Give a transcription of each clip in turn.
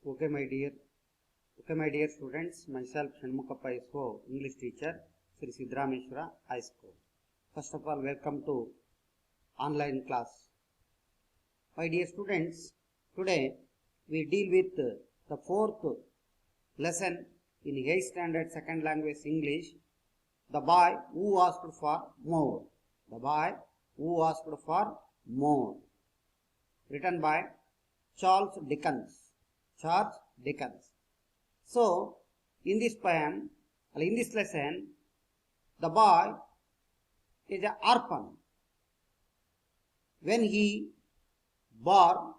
Okay, my dear students, myself Shanmukappa ISO, English teacher, Sri Sidrameshwara High School. First of all, welcome to online class. My dear students, today we deal with the fourth lesson in 8th standard second language English, the boy who asked for more. The boy who asked for more. Written by Charles Dickens. So, in this poem, in this lesson, the boy is an orphan. When he born,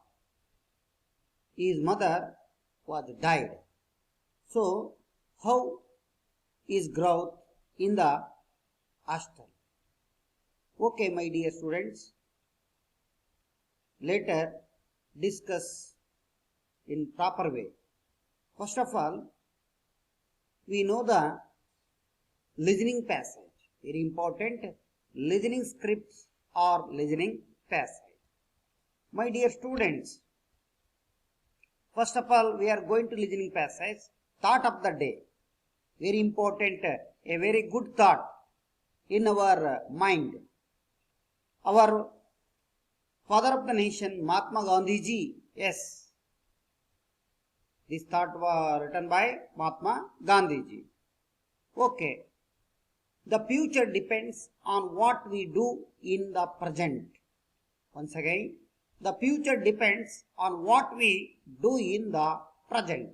his mother was died. So, how is growth in the hostel? Okay, my dear students, later discuss in proper way. First of all, we know the listening passage. Very important, listening scripts or listening passage. My dear students, first of all, we are going to listening passage. Thought of the day. Very important, a very good thought in our mind. Our father of the nation, Mahatma Gandhi ji, yes. This thought was written by Mahatma Gandhi ji. Okay. The future depends on what we do in the present. Once again, the future depends on what we do in the present.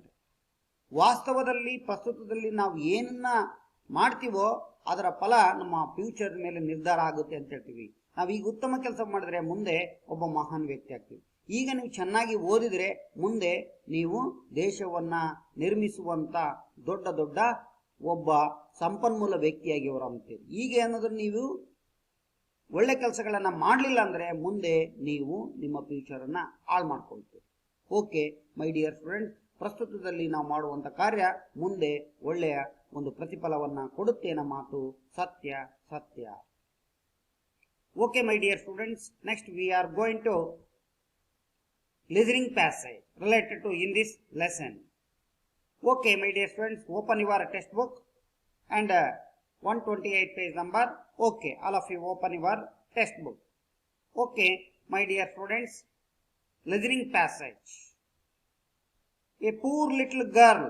ವಾಸ್ತವದಲ್ಲಿ ಪ್ರಸ್ತುತದಲ್ಲಿ ನಾವು ಏನನ್ನ ಮಾಡ್ತೀವೋ ಅದರ ಫಲ ನಮ್ಮ future ಮೇಲೆ ನಿರ್ಧಾರ ಆಗುತ್ತೆ ಅಂತ ಹೇಳ್ತೀವಿ. ನಾವು ಈಗ ಉತ್ತಮ ಕೆಲಸ ಮಾಡಿದ್ರೆ ಮುಂದೆ ಒಬ್ಬ ಮಹಾನ್ ವ್ಯಕ್ತಿ ಆಗ್ತೀವಿ. ಈಗ ನೀವು ಚೆನ್ನಾಗಿ ಓದಿದ್ರೆ ಮುಂದೆ ನೀವು ದೇಶವನ್ನ ನಿರ್ಮಿಸುವಂತ ದೊಡ್ಡ ಒಬ್ಬ ಸಂಪನ್ಮೂಲ ವ್ಯಕ್ತಿಯಾಗಿ ಹೊರಹೊಮ್ಮುತ್ತೀರಿ. ಈಗ ಏನಾದರೂ ನೀವು ಒಳ್ಳೆ ಕೆಲಸಗಳನ್ನ ಮಾಡಲಿಲ್ಲ ಅಂದ್ರೆ ಮುಂದೆ ನೀವು ನಿಮ್ಮ ಫ್ಯೂಚರ್ ಅನ್ನ ಹಾಳು ಮಾಡ್ಕೊಳ್ತೀರಿ. ಓಕೆ ಮೈ ಡಿಯರ್ ಸ್ಟೂಡೆಂಟ್, ಪ್ರಸ್ತುತದಲ್ಲಿ ನಾವು ಮಾಡುವಂತ ಕಾರ್ಯ ಮುಂದೆ ಒಳ್ಳೆಯ ಒಂದು ಪ್ರತಿಫಲವನ್ನ ಕೊಡುತ್ತೆ ಅನ್ನೋ ಮಾತು ಸತ್ಯ. Okay, my dear students, next we are going to listening passage related to in this lesson. Okay, my dear students, open your textbook and 128 page number. Okay, all of you open your textbook. Okay, my dear students, listening passage. A poor little girl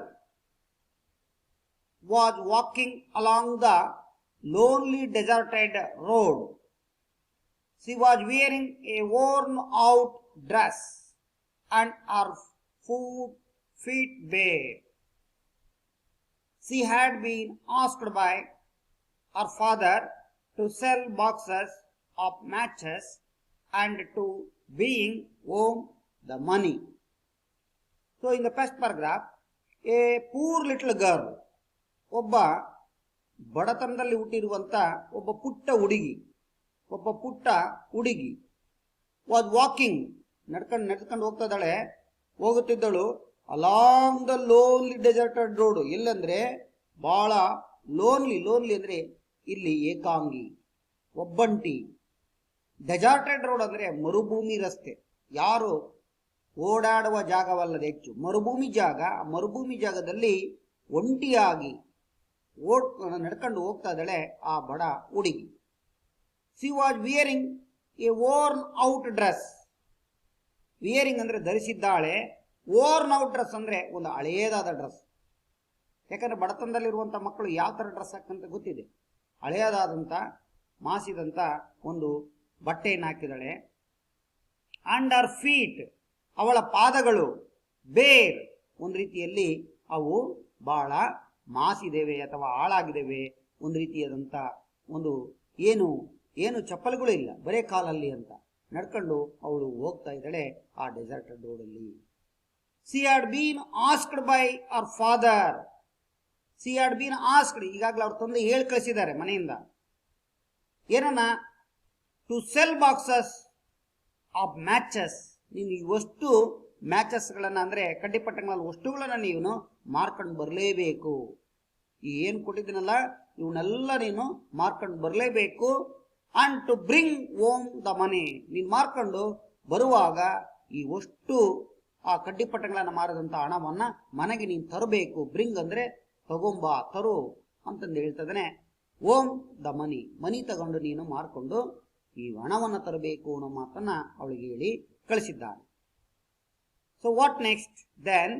was walking along the lonely deserted road. She was wearing a worn out dress and her feet bare. She had been asked by her father to sell boxes of matches and to bring home the money. So in the first paragraph, a poor little girl, ಒಬ್ಬ ಬಡತನದಲ್ಲಿ ಹುಟ್ಟಿರುವಂತ ಒಬ್ಬ ಪುಟ್ಟ ಹುಡುಗಿ was walking ನಡ್ಕೊಂಡು ಹೋಗುತ್ತಿದ್ದಳು along the lonely deserted road. ಎಲ್ಲಂದ್ರೆ ಬಹಳ lonely ಅಂದ್ರೆ ಇಲ್ಲಿ ಏಕಾಂಗಿ, ಒಬ್ಬಂಟಿ. ಡೆಸರ್ಟೆಡ್ ರೋಡ್ ಅಂದ್ರೆ ಮರುಭೂಮಿ ರಸ್ತೆ, ಯಾರು ಓಡಾಡುವ ಜಾಗವಲ್ಲದೆ ಹೆಚ್ಚು ಮರುಭೂಮಿ ಜಾಗದಲ್ಲಿ ಒಂಟಿಯಾಗಿ ನಡ್ಕೊಂಡು ಹೋಗ್ತಾ ಇದ್ದಾಳೆ ಆ ಬಡ ಹುಡುಗಿ. She was wearing a worn out dress. Wearing ಅಂದ್ರೆ ಧರಿಸಿದ್ದಾಳೆ, worn out dress ಅಂದ್ರೆ ಒಂದು ಹಳೆಯದಾದ ಡ್ರೆಸ್. ಯಾಕಂದ್ರೆ ಬಡತನದಲ್ಲಿರುವಂತ ಮಕ್ಕಳು ಯಾವ ತರ ಡ್ರೆಸ್ ಹಾಕಂತ ಗೊತ್ತಿದೆ. ಹಳೆಯದಾದಂತ ಮಾಸಿದಂತ ಒಂದು ಬಟ್ಟೆಯನ್ನು ಹಾಕಿದಾಳೆ. ಅಂಡ್ her feet, ಅವಳ ಪಾದಗಳು, ಬೇರ್, ಒಂದು ರೀತಿಯಲ್ಲಿ ಅವು ಬಹಳ ಮಾಸಿದ್ದೇವೆ ಅಥವಾ ಹಾಳಾಗಿದ್ದೇವೆ. ಒಂದು ರೀತಿಯಾದಂತ ಒಂದು ಏನು ಚಪ್ಪಲಿಗಳು ಇಲ್ಲ, ಬರೇ ಕಾಲಲ್ಲಿ ಅಂತ ನಡ್ಕೊಂಡು ಅವಳು ಹೋಗ್ತಾ ಇದ್ದಾಳೆ ಆ ಡೆಸರ್ಟೆಡ್ ರೋಡಲ್ಲಿ. She had been asked by her father. She had been asked, ಈಗಾಗಲೇ ಅವ್ರ ತಂದೆ ಹೇಳಿ ಕಳಿಸಿದ್ದಾರೆ ಮನೆಯಿಂದ, ಏನನ್ನ, to sell boxes of matches. ನೀನು ಇವಷ್ಟು ಮ್ಯಾಚಸ್ಗಳನ್ನ ಅಂದ್ರೆ ಕಡ್ಡಿಪಟ್ಟಂಗಳ ವಸ್ತುಗಳನ್ನ ನೀನು ಮಾರ್ಕೊಂಡು ಬರಲೇಬೇಕು. ಏನು ಕೊಟ್ಟಿದ್ದೀನಲ್ಲ ಇವನ್ನೆಲ್ಲ ನೀನು ಮಾರ್ಕೊಂಡು ಬರಲೇಬೇಕು. And to bring home the money, ನೀನು ಮಾರ್ಕೊಂಡು ಬರುವಾಗ ಈ ಅಷ್ಟು ಆ ಕಡ್ಡಿಪಟ್ಟಗಳನ್ನು ಮಾರಿದಂತ ಹಣವನ್ನ ಮನೆಗೆ ನೀನು ತರಬೇಕು. ಬ್ರಿಂಗ್ ಅಂದ್ರೆ ತಗೊಂಬ, ತರು ಅಂತಂದು ಹೇಳ್ತದಾನೆ. ಓಮ್ ದ ಮನಿ, ಮನಿ ತಗೊಂಡು ನೀನು ಮಾರ್ಕೊಂಡು ಈ ಹಣವನ್ನು ತರಬೇಕು ಅನ್ನೋ ಮಾತನ್ನ ಅವಳಿಗೆ ಹೇಳಿ ಕಳಿಸಿದ್ದಾನೆ. So what next? Then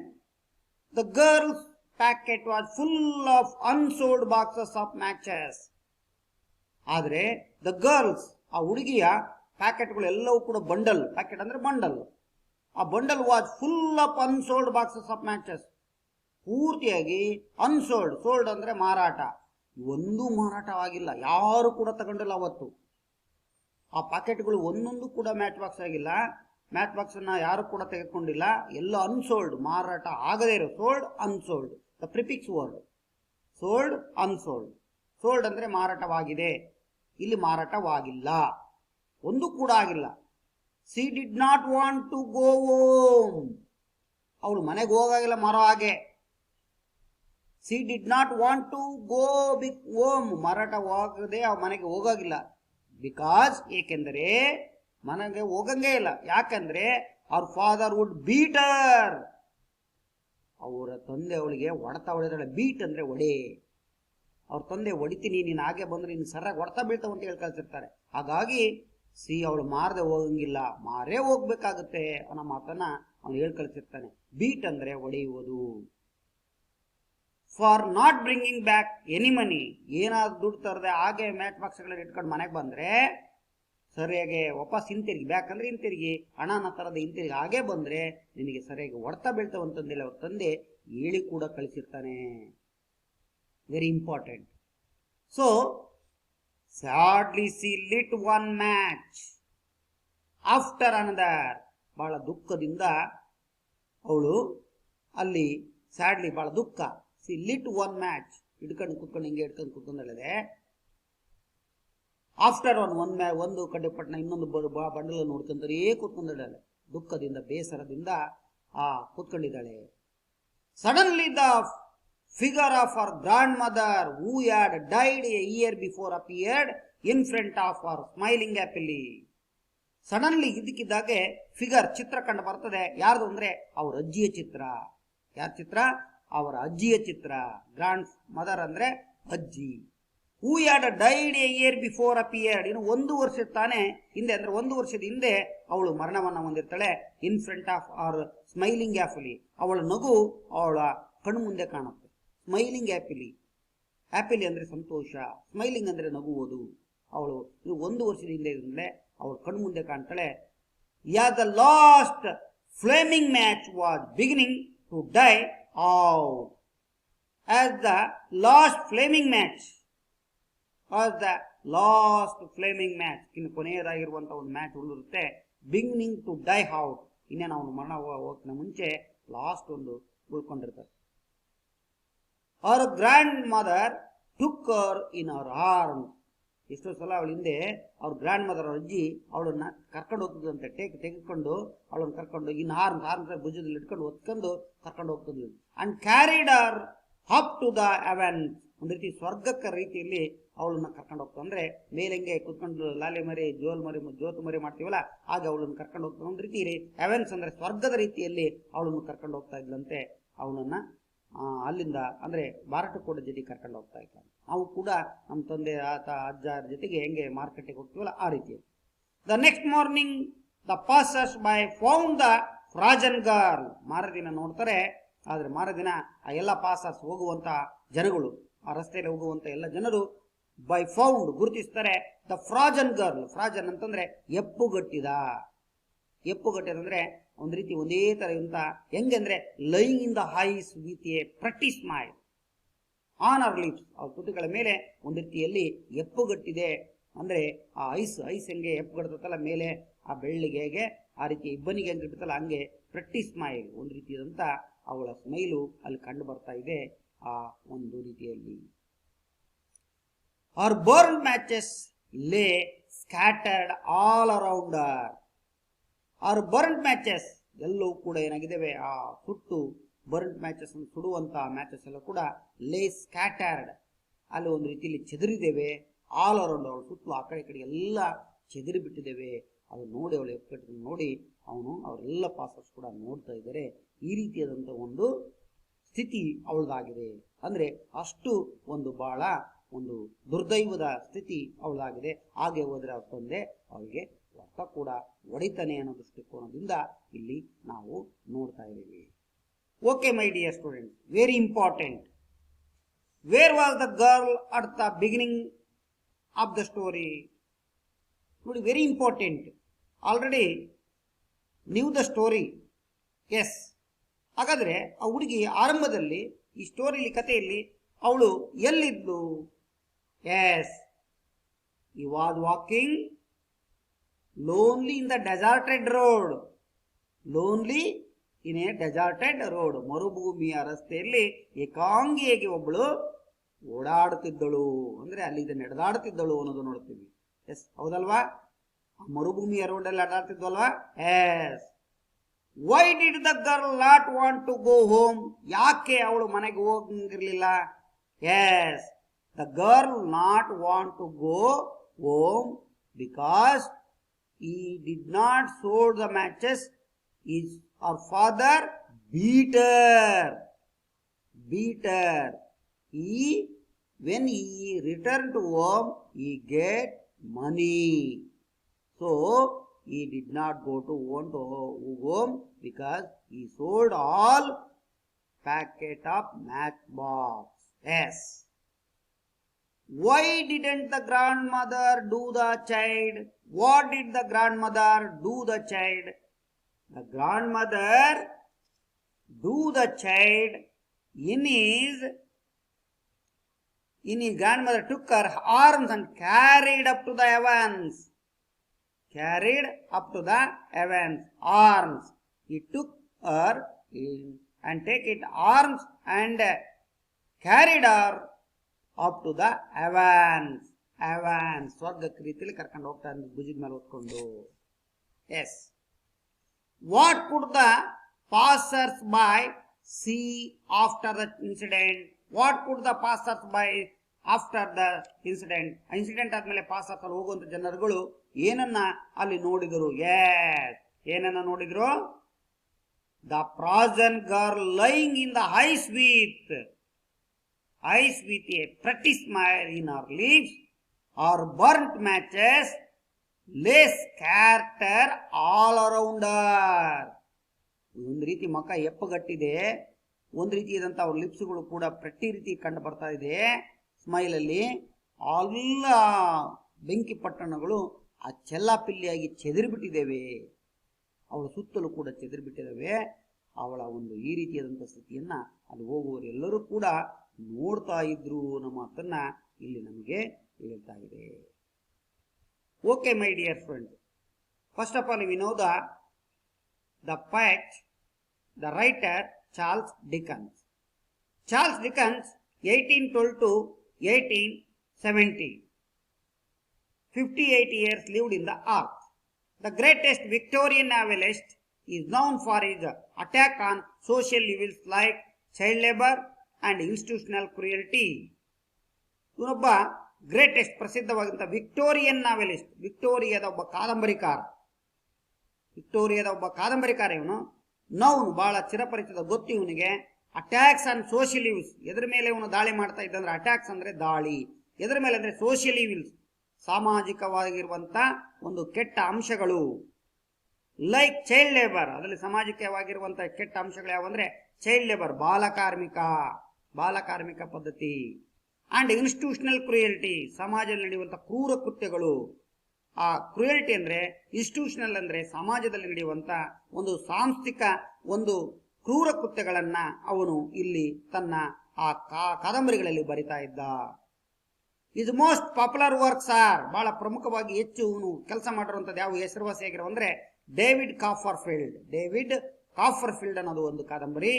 the girl's packet was full of unsold boxes of matches. ಆದ್ರೆ ದ ಗರ್ಲ್ಸ್, ಆ ಹುಡುಗಿಯ ಪ್ಯಾಕೆಟ್ಗಳು ಎಲ್ಲವೂ ಕೂಡ ಬಂಡಲ್, ಪ್ಯಾಕೆಟ್ ಅಂದ್ರೆ ಬಂಡಲ್, ಆ bundle was full of unsold boxes of matches. ಪೂರ್ತಿಯಾಗಿ ಅನ್ಸೋಲ್ಡ್, ಸೋಲ್ಡ್ ಅಂದ್ರೆ ಮಾರಾಟ, ಒಂದೂ ಮಾರಾಟವಾಗಿಲ್ಲ, ಯಾರು ಕೂಡ ತಗೊಂಡಿಲ್ಲ ಅವತ್ತು. ಆ ಪ್ಯಾಕೆಟ್ಗಳು ಒಂದೊಂದು ಕೂಡ ಮ್ಯಾಚ್ ಬಾಕ್ಸ್ ಆಗಿಲ್ಲ, ಮ್ಯಾಚ್ ಬಾಕ್ಸ್ ಅನ್ನ ಯಾರು ಕೂಡ ತೆಗೆದುಕೊಂಡಿಲ್ಲ, ಎಲ್ಲ ಅನ್ಸೋಲ್ಡ್, ಮಾರಾಟ ಆಗದೇ ಇರೋ. Sold, unsold, the prefix word. Sold, unsold. Sold ಅಂದ್ರೆ ಮಾರಾಟವಾಗಿದೆ, ಇಲ್ಲಿ ಮಾರಾಟವಾಗಿಲ್ಲ, ಒಂದು ಕೂಡ ಆಗಿಲ್ಲ. She did not want to go home, ಅವಳು ಮನೆಗೆ ಹೋಗಾಗಿಲ್ಲ ಮರೋ ಹಾಗೆ. She did not want to go big home, ಮಾರಾಟವಾಗದೆ ಆ ಮನೆಗೆ ಹೋಗಾಗಿಲ್ಲ. ಬಿಕಾಸ್, ಏಕೆಂದರೆ ಮನೆಗೆ ಹೋಗಂಗೇ ಇಲ್ಲ. ಯಾಕಂದ್ರೆ ಅವ್ರ ಫಾದರ್ ವುಡ್ ಬೀಟರ್, ಅವರ ತಂದೆ ಅವಳಿಗೆ ಹೊಡೆತ ಹೊಡೆದಾಳೆ. ಬೀಟ್ ಅಂದ್ರೆ ಒಡೆ. ಅವ್ರ ತಂದೆ ಹೊಡಿತೀನಿ, ನೀನು ಹಾಗೆ ಬಂದ್ರೆ ನೀನು ಸರಿಯಾಗಿ ಹೊಡೆತ ಬೀಳ್ತಾವ ಅಂತ ಹೇಳಿ ಕಳ್ಸಿರ್ತಾರೆ. ಹಾಗಾಗಿ ಅವಳು ಮಾರದೆ ಹೋಗಂಗಿಲ್ಲ, ಮಾರೇ ಹೋಗ್ಬೇಕಾಗುತ್ತೆ ಅನ್ನೋ ಮಾತನ್ನ ಅವನು ಹೇಳಿ ಕಳ್ಸಿರ್ತಾನೆ. ಬೀಟ್ ಅಂದ್ರೆ ಹೊಡೆಯುವುದು. For not bringing back any money, ಏನಾದ್ರು ದುಡ್ಡು ತರದೆ ಹಾಗೆ ಮ್ಯಾಚ್ ಬಾಕ್ಸ್ಗಳನ್ನ ಇಟ್ಕೊಂಡು ಮನೆಗೆ ಬಂದ್ರೆ ಸರಿಯಾಗಿ ವಾಪಸ್ ಹಿಂತಿರುಗಿ, ಬ್ಯಾಕ್ ಅಂದ್ರೆ ಹಿಂತಿರುಗಿ, ಹಣನ ತರದೆ ಹಿಂತಿರುಗಿ ಹಾಗೆ ಬಂದ್ರೆ ನಿನಗೆ ಸರಿಯಾಗಿ ಹೊಡೆತ ಬೀಳ್ತಾವಂತಂದಿಲ್ಲ ಅವ್ರ ತಂದೆ ಹೇಳಿ ಕೂಡ ಕಳಿಸಿರ್ತಾನೆ. Very important. So sadly she lit one match after another. ಬಹಳ ದುಃಖದಿಂದ ಅವಳು ಅಲ್ಲಿ, ಸ್ಯಾಡ್ಲಿ ಬಹಳ ದುಃಖ, ಸಿ ಲಿಟ್ ಒನ್ ಮ್ಯಾಚ್, ಹಿಡ್ಕೊಂಡು ಕುತ್ಕೊಂಡು ಹಿಂಗೆ ಹಿಡ್ಕೊಂಡು ಕುತ್ಕೊಂಡಲ್ಲದೆ, ಆಫ್ಟರ್ ಒಂದು ಕಡ್ಡೆಪಟ್ಟಣ ಇನ್ನೊಂದು ಬಂಡಲ ನೋಡ್ಕೊಂಡೇ ಕೂತ್ಕೊಂಡಾಳೆ. ದುಃಖದಿಂದ, ಬೇಸರದಿಂದ ಕೂತ್ಕೊಂಡಿದ್ದಾಳೆ. Suddenly the figure of her grandmother who had died a year before appeared in front of her smiling happily. Suddenly ಇದಕ್ಕಿದ್ದಾಗೆ ಫಿಗರ್, ಚಿತ್ರ ಕಂಡು ಬರ್ತದೆ. ಯಾರ್ದು ಅಂದ್ರೆ ಅವ್ರ ಅಜ್ಜಿಯ ಚಿತ್ರ. ಯಾರ ಚಿತ್ರ? ಅವರ ಅಜ್ಜಿಯ ಚಿತ್ರ. ಗ್ರಾಂಡ್ ಮದರ್ ಅಂದ್ರೆ ಅಜ್ಜಿ. Who had died A year before appeared, ಇನ್ನು ಒಂದು ವರ್ಷ ತಾನೇ ಹಿಂದೆ, ಅಂದ್ರೆ ಒಂದು ವರ್ಷದ ಹಿಂದೆ ಅವಳು ಮರಣವನ್ನ ಹೊಂದಿರ್ತಾಳೆ. In front of her smiling happily, ಅವಳ ನಗು ಅವಳ ಕಣ್ಣು ಮುಂದೆ ಕಾಣುತ್ತೆ. ಸ್ಮೈಲಿಂಗ್ ಹ್ಯಾಪಿಲಿ, ಹ್ಯಾಪಿಲಿ ಅಂದ್ರೆ ಸಂತೋಷ, ಸ್ಮೈಲಿಂಗ್ ಅಂದ್ರೆ ನಗುವುದು. ಅವಳು ಇದು ಒಂದು ವರ್ಷದ ಹಿಂದೆ ಇದ್ರೆ ಅವಳು ಕಣ್ಣು ಮುಂದೆ ಕಾಣ್ತಾಳೆ. ಯಾ the last flaming match was beginning to die out, as the last flaming match, as the last flaming match, ಇನ್ನು ಕೊನೆಯದಾಗಿರುವಂತ ಒಂದು ಮ್ಯಾಚ್ ಉಳಿದಿರುತ್ತೆ. ಬಿಗಿನಿಂಗ್ ಟು ಡೈ ಔಟ್, ಇನ್ನೇನು ಅವನು ಮರಣ ಹೋಗಕ್ಕಿಂತ ಮುಂಚೆ ಲಾಸ್ಟ್ ಒಂದು ಉಳ್ಕೊಂಡಿರ್ತಾರೆ. ಅವರ grandmother took her in her arms. ಎಷ್ಟೋ ಸಲ ಅವಳ ಹಿಂದೆ ಅವ್ರ ಗ್ರ್ಯಾಂಡ್ ಮದರ್, ಅವ್ರ ಅಜ್ಜಿ ಅವಳನ್ನ ಕರ್ಕೊಂಡು ಹೋಗ್ತದಂತೆ. ತೆಗೆದುಕೊಂಡು ಅವಳನ್ನ ಕರ್ಕೊಂಡು ಇನ್ ಆರ್ಮ್ಸ್ ಭುಜದಲ್ಲಿ ಇಟ್ಕೊಂಡು ಹೊತ್ಕೊಂಡು ಕರ್ಕೊಂಡು ಹೋಗ್ತದ್ಲು. And carried her up to the heavens, ಒಂದ್ ರೀತಿ ಸ್ವರ್ಗಕ್ಕ ರೀತಿಯಲ್ಲಿ ಅವಳನ್ನ ಕರ್ಕೊಂಡು ಹೋಗ್ತಾ. ಅಂದ್ರೆ ಮೇಲೆಂಗೆ ಕುತ್ಕೊಂಡು ಲಾಲೆ ಮರಿ, ಜೋತು ಮರಿ ಮಾಡ್ತೀವಲ್ಲ, ಆಗ ಅವಳನ್ನ ಕರ್ಕೊಂಡು ಹೋಗ್ತಾ. ಒಂದ್ ರೀತಿ ಹೆವೆನ್ಸ್ ಅಂದ್ರೆ ಸ್ವರ್ಗದ ರೀತಿಯಲ್ಲಿ ಅವಳನ್ನು ಕರ್ಕೊಂಡು ಹೋಗ್ತಾ ಇದ್ಲಂತೆ. ಅವಳನ್ನ ಅಲ್ಲಿಂದ ಅಂದ್ರೆ ಮಾರಾಟ ಕೂಡ ಜೊತೆ ಕರ್ಕೊಂಡು ಹೋಗ್ತಾ ಇದ್ದಾನೆ. ನಾವು ಕೂಡ ನಮ್ಮ ತಂದೆ ಅಜ್ಜ ಜೊತೆಗೆ ಹೆಂಗೆ ಮಾರ್ಕೆಟಿಗೆ ಹೋಗ್ತೀವಲ್ಲ ಆ ರೀತಿ. The next morning the passers by found the frozen girl. ಮಾರದಿನ ನೋಡ್ತಾರೆ, ಆದ್ರೆ ಮಾರದಿನ ಆ ಎಲ್ಲ ಪಾಸರ್ಸ್ ಹೋಗುವಂತ ಜನಗಳು, ಆ ರಸ್ತೆಯಲ್ಲಿ ಹೋಗುವಂತ ಎಲ್ಲ ಜನರು ಬೈ ಫೌಂಡ್ ಗುರುತಿಸ್ತಾರೆ ದ ಫ್ರಾಜನ್ ಗರ್ಲ್. ಫ್ರಾಜನ್ ಅಂತಂದ್ರೆ ಎಪ್ಪುಗಟ್ಟಿದ. ಎಪ್ಪುಗಟ್ಟಿದಂದ್ರೆ ಒಂದ್ ರೀತಿ ಒಂದೇ ತರ ಇಂತ ಹೆಂಗಂದ್ರೆ lying in the ice with a pretty smile on her lips. ಅವ್ರ ತುಟಿಗಳ ಮೇಲೆ ಒಂದ್ ರೀತಿಯಲ್ಲಿ ಎಪ್ಪುಗಟ್ಟಿದೆ. ಅಂದ್ರೆ ಆ ಐಸ್ ಹೆಂಗೆ ಎಪ್ಪುಗಟ್ಟತಲ್ಲ ಮೇಲೆ ಆ ಬೆಳ್ಳಿಗೆ ಹೇಗೆ ಆ ರೀತಿ ಇಬ್ಬನಿಗೆ ಹೆಂಗೆ ಇರ್ತಲ್ಲ ಹಂಗೆ ಪ್ರಟಿ ಸ್ಮೈಲ್, ಒಂದ್ ರೀತಿಯಾದಂತ ಅವಳ ಸ್ಮೈಲು ಅಲ್ಲಿ ಕಂಡು ಬರ್ತಾ ಇದೆ ಆ ಒಂದು ರೀತಿಯಲ್ಲಿ. ಆರ್ ಬರ್ನ್ ಮ್ಯಾಚಸ್ ಲೇ ಸ್ಕ್ಯಾಟರ್ಡ್ ಆಲ್ ಅರೌಂಡ್ ಹರ್. ಆರ್ ಬರ್ನ್ ಮ್ಯಾಚಸ್ ಎಲ್ಲವೂ ಕೂಡ ಏನಾಗಿದ್ದೇವೆ, ಆ ಸುಟ್ಟು ಬರ್ನ್ ಮ್ಯಾಚಸ್ ಸುಡುವಂತ ಮ್ಯಾಚಸ್ ಎಲ್ಲ ಕೂಡ ಲೇ ಸ್ಕ್ಯಾಟರ್ಡ್, ಅಲ್ಲಿ ಒಂದು ರೀತಿಯಲ್ಲಿ ಚೆದರಿದ್ದೇವೆ. ಆಲ್ ಅರೌಂಡ್, ಅವಳು ಸುತ್ತಲೂ ಆ ಕಡೆ ಎಲ್ಲ ಚೆದರಿ ಬಿಟ್ಟಿದ್ದೇವೆ. ಅದು ನೋಡಿ ಅವಳು ನೋಡಿ ಅವರೆಲ್ಲ ಪಾಸರ್ಸ್ ಕೂಡ ನೋಡ್ತಾ ಇದ್ದಾರೆ. ಈ ರೀತಿಯಾದಂಥ ಒಂದು ಸ್ಥಿತಿ ಅವಳದಾಗಿದೆ. ಅಂದರೆ ಅಷ್ಟು ಒಂದು ಬಹಳ ಒಂದು ದುರ್ದೈವದ ಸ್ಥಿತಿ ಅವಳದಾಗಿದೆ. ಹಾಗೆ ಹೋದರೆ ಅಷ್ಟೊಂದೇ ಅವಳಿಗೆ ವ್ರತ ಕೂಡ ಒಡಿತಾನೆ ಅನ್ನೋ ದೃಷ್ಟಿಕೋನದಿಂದ ಇಲ್ಲಿ ನಾವು ನೋಡ್ತಾ ಇದ್ದೀವಿ. Okay my dear students, very important. Where was the girl at the beginning of the story? ನೋಡಿ, very important. Already knew the story. Yes, ಹಾಗಾದ್ರೆ ಆ ಹುಡುಗಿ ಆರಂಭದಲ್ಲಿ ಈ ಸ್ಟೋರಿಲಿ ಕಥೆಯಲ್ಲಿ ಅವಳು ಎಲ್ಲಿದ್ಲು? Yes, he was walking lonely in the deserted road. Lonely in a deserted road. ಮರುಭೂಮಿಯ ರಸ್ತೆಯಲ್ಲಿ ಏಕಾಂಗಿಯಾಗಿ ಒಬ್ಬಳು ಓಡಾಡುತ್ತಿದ್ದಳು, ಅಂದ್ರೆ ಅಲ್ಲಿಂದ ನಡೆದಾಡುತ್ತಿದ್ದಳು ಅನ್ನೋದು ನೋಡ್ತೀವಿ. ಎಸ್, ಹೌದಲ್ವಾ? ಮರುಭೂಮಿಯ ರೋಡಲ್ಲಿ ಅಡ್ಡಾಡ್ತಿದ್ವಲ್ವಾ? Yes. Why did the girl not want to go home? ಯಾಕೆ ಅವಳು ಮನೆಗೆ ಹೋಗಿರ್ಲಿಲ್ಲ? Yes, the girl not want to go home because he did not sold the matches. Her father beat her. When he returned to home, he get money. So he did not go to home because he sold all packet of matchbox. Yes. Why didn't the grandmother do the child? What did the grandmother do the child? The grandmother do the child in his grandmother took her arms and carried up to the heavens. Carried up to the heavens, arms. He took her and take it arms and carried her up to the heavens. Heavens, ಸ್ವರ್ಗಕ್ಕೆ ರೀತಿಯಲ್ಲಿ ಕರ್ಕೊಂಡು ಹೋಗ್ತಾರೆ ಭುಜದ ಮೇಲೆ ಹೊತ್ಕೊಂಡು. Yes. What could the passers by see after the incident? What could the passers by after the incident? Incident ಆದ್ಮೇಲೆ passers ಅಲ್ಲಿ ಹೋಗುವಂತ ಜನರುಗಳು ಏನನ್ನ ಅಲ್ಲಿ ನೋಡಿದರು? ಎಸ್, ಏನನ್ನ ನೋಡಿದ್ರು? The frozen girl lying in the ice with a pretty smile in her lips, or burnt matches lay scattered all around her. ಒಂದು ರೀತಿ ಮುಖ ಎಪ್ಪಗಟ್ಟಿದೆ, ಒಂದು ರೀತಿಯಾದಂಥ ಅವ್ರ ಲಿಪ್ಸ್ಗಳು ಕೂಡ ಪ್ರತಿ ರೀತಿ ಕಂಡು ಬರ್ತಾ ಇದೆ ಸ್ಮೈಲ್ ಅಲ್ಲಿ. ಎಲ್ಲ ಬೆಂಕಿ ಪಟ್ಟಣಗಳು ಆ ಚೆಲ್ಲಾಪಿಲ್ಲಿಯಾಗಿ ಚೆದರಿಬಿಟ್ಟಿದ್ದೇವೆ, ಅವಳ ಸುತ್ತಲೂ ಕೂಡ ಚೆದರಿಬಿಟ್ಟಿದ್ದಾವೆ. ಅವಳ ಒಂದು ಈ ರೀತಿಯಾದಂಥ ಸ್ಥಿತಿಯನ್ನ ಅಲ್ಲಿ ಹೋಗುವವರು ಎಲ್ಲರೂ ಕೂಡ ನೋಡ್ತಾ ಇದ್ರು ಅನ್ನೋ ಮಾತನ್ನ ಇಲ್ಲಿ ನಮಗೆ ಹೇಳ್ತಾ ಇದೆ. Okay my dear friend, first of all we know the poet, the writer Charles Dickens. Charles Dickens 1812 to 1870, 58 years lived in the earth. The greatest Victorian novelist is known for his attack on social evils like child labor and institutional cruelty. ಇವನೊಬ್ಬ greatest ಪ್ರಸಿದ್ಧವಾದಂಥ Victorian novelist, ವಿಕ್ಟೋರಿಯಾದ ಒಬ್ಬ ಕಾದಂಬರಿಕಾರ ಇವನು. ನೋವು ಬಹಳ ಚಿರಪರಿಚಿತ ಗೊತ್ತು ಇವನಿಗೆ. ಅಟ್ಯಾಕ್ಸ್ ಆನ್ ಸೋಷಿಯಲ್ ಇವಿಲ್ಸ್, ಎದ್ರ ಮೇಲೆ ಇವನು ದಾಳಿ ಮಾಡ್ತಾ ಇದ್ದಂದ್ರೆ, ಅಟ್ಯಾಕ್ಸ್ ಅಂದ್ರೆ ದಾಳಿ, ಎದ್ರ ಮೇಲೆ ಅಂದ್ರೆ ಸೋಷಿಯಲ್ ಇವಿಲ್ಸ್, ಸಾಮಾಜಿಕವಾಗಿರುವಂತ ಒಂದು ಕೆಟ್ಟ ಅಂಶಗಳು. ಲೈಕ್ ಚೈಲ್ಡ್ ಲೇಬರ್, ಅದರಲ್ಲಿ ಸಾಮಾಜಿಕವಾಗಿರುವಂತಹ ಕೆಟ್ಟ ಅಂಶಗಳು ಯಾವಂದ್ರೆ ಚೈಲ್ಡ್ ಲೇಬರ್, ಬಾಲಕಾರ್ಮಿಕ ಪದ್ಧತಿ. ಅಂಡ್ ಇನ್ಸ್ಟಿಟ್ಯೂಷನಲ್ ಕ್ರೂಯಲ್ಟಿ, ಸಮಾಜದಲ್ಲಿ ನಡೆಯುವಂತಹ ಕ್ರೂರ ಕೃತ್ಯಗಳು. ಆ ಕ್ರೂಯಲ್ಟಿ ಅಂದ್ರೆ, ಇನ್ಸ್ಟಿಟ್ಯೂಷನಲ್ ಅಂದ್ರೆ ಸಮಾಜದಲ್ಲಿ ನಡೆಯುವಂತ ಒಂದು ಸಾಂಸ್ಥಿಕ ಒಂದು ಕ್ರೂರ ಕೃತ್ಯಗಳನ್ನ ಅವನು ಇಲ್ಲಿ ತನ್ನ ಆ ಕಾದಂಬರಿಗಳಲ್ಲಿ ಬರಿತಾ ಇದ್ದ. Is most popular works are, ಬಹಳ ಪ್ರಮುಖವಾಗಿ ಹೆಚ್ಚು ಇವನು ಕೆಲಸ ಮಾಡಿರುವಂತದ್ದು ಯಾವ ಹೆಸರುವಾಸಿಯಾಗಿರೋ ಅಂದ್ರೆ ಡೇವಿಡ್ ಕಾಫರ್ಫೀಲ್ಡ್ ಅನ್ನೋದು ಒಂದು ಕಾದಂಬರಿ.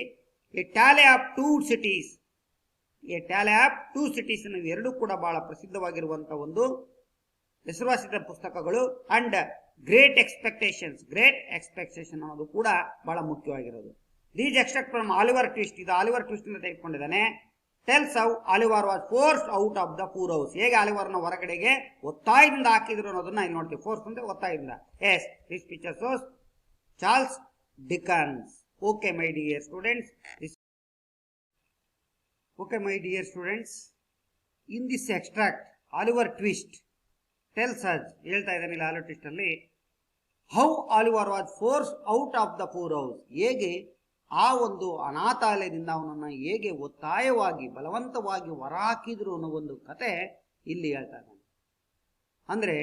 ಎ ಟ್ಯಾಲೆ ಆಫ್ ಟೂ ಸಿಟೀಸ್ ಎರಡೂ ಕೂಡ ಬಹಳ ಪ್ರಸಿದ್ಧವಾಗಿರುವಂತಹ ಒಂದು ಹೆಸರುವಾಸಿದ ಪುಸ್ತಕಗಳು. ಅಂಡ್ ಗ್ರೇಟ್ ಎಕ್ಸ್ಪೆಕ್ಟೇಷನ್ ಅನ್ನೋದು ಕೂಡ ಬಹಳ ಮುಖ್ಯವಾಗಿರೋದು. These extract from Oliver Twist, ಇದು ಆಲಿವರ್ ಟ್ವಿಸ್ಟ್ ಇಂದ ತೆಗೆದುಕೊಂಡಿದ್ದಾನೆ. Tells how Oliver was forced out of the poor house, ಹೇಗೆ ಆಲಿವರ್ನ ಹೊರಗಡೆಗೆ ಒತ್ತಾಯದಿಂದ ಹಾಕಿದ್ರು ಅನ್ನೋದನ್ನ ಇಲ್ಲಿ ನೋಡ್ತೀವಿ. ಫೋರ್ಸ್ ಅಂದ್ರೆ ಒತ್ತಾಯದಿಂದ. Yes, this picture shows Charles Dickens. Okay, my dear students. In this extract, Oliver Twist tells us, ಹೇಳ್ತಾ ಇದ್ದಾನೆ ಇಲ್ಲಿ ಆಲಿವರ್ ಟ್ವಿಸ್ಟ್ ಅಲ್ಲಿ, how Oliver was forced out of the poor house. ಹೇಗೆ ಆ ಒಂದು ಅನಾಥಾಲಯದಿಂದ ಅವನನ್ನು ಹೇಗೆ ಒತ್ತಾಯವಾಗಿ ಬಲವಂತವಾಗಿ ಹೊರಹಾಕಿದ್ರು ಅನ್ನೋ ಒಂದು ಕತೆ ಇಲ್ಲಿ ಹೇಳ್ತಾ ಇದ್ದಾನೆ. ಅಂದ್ರೆ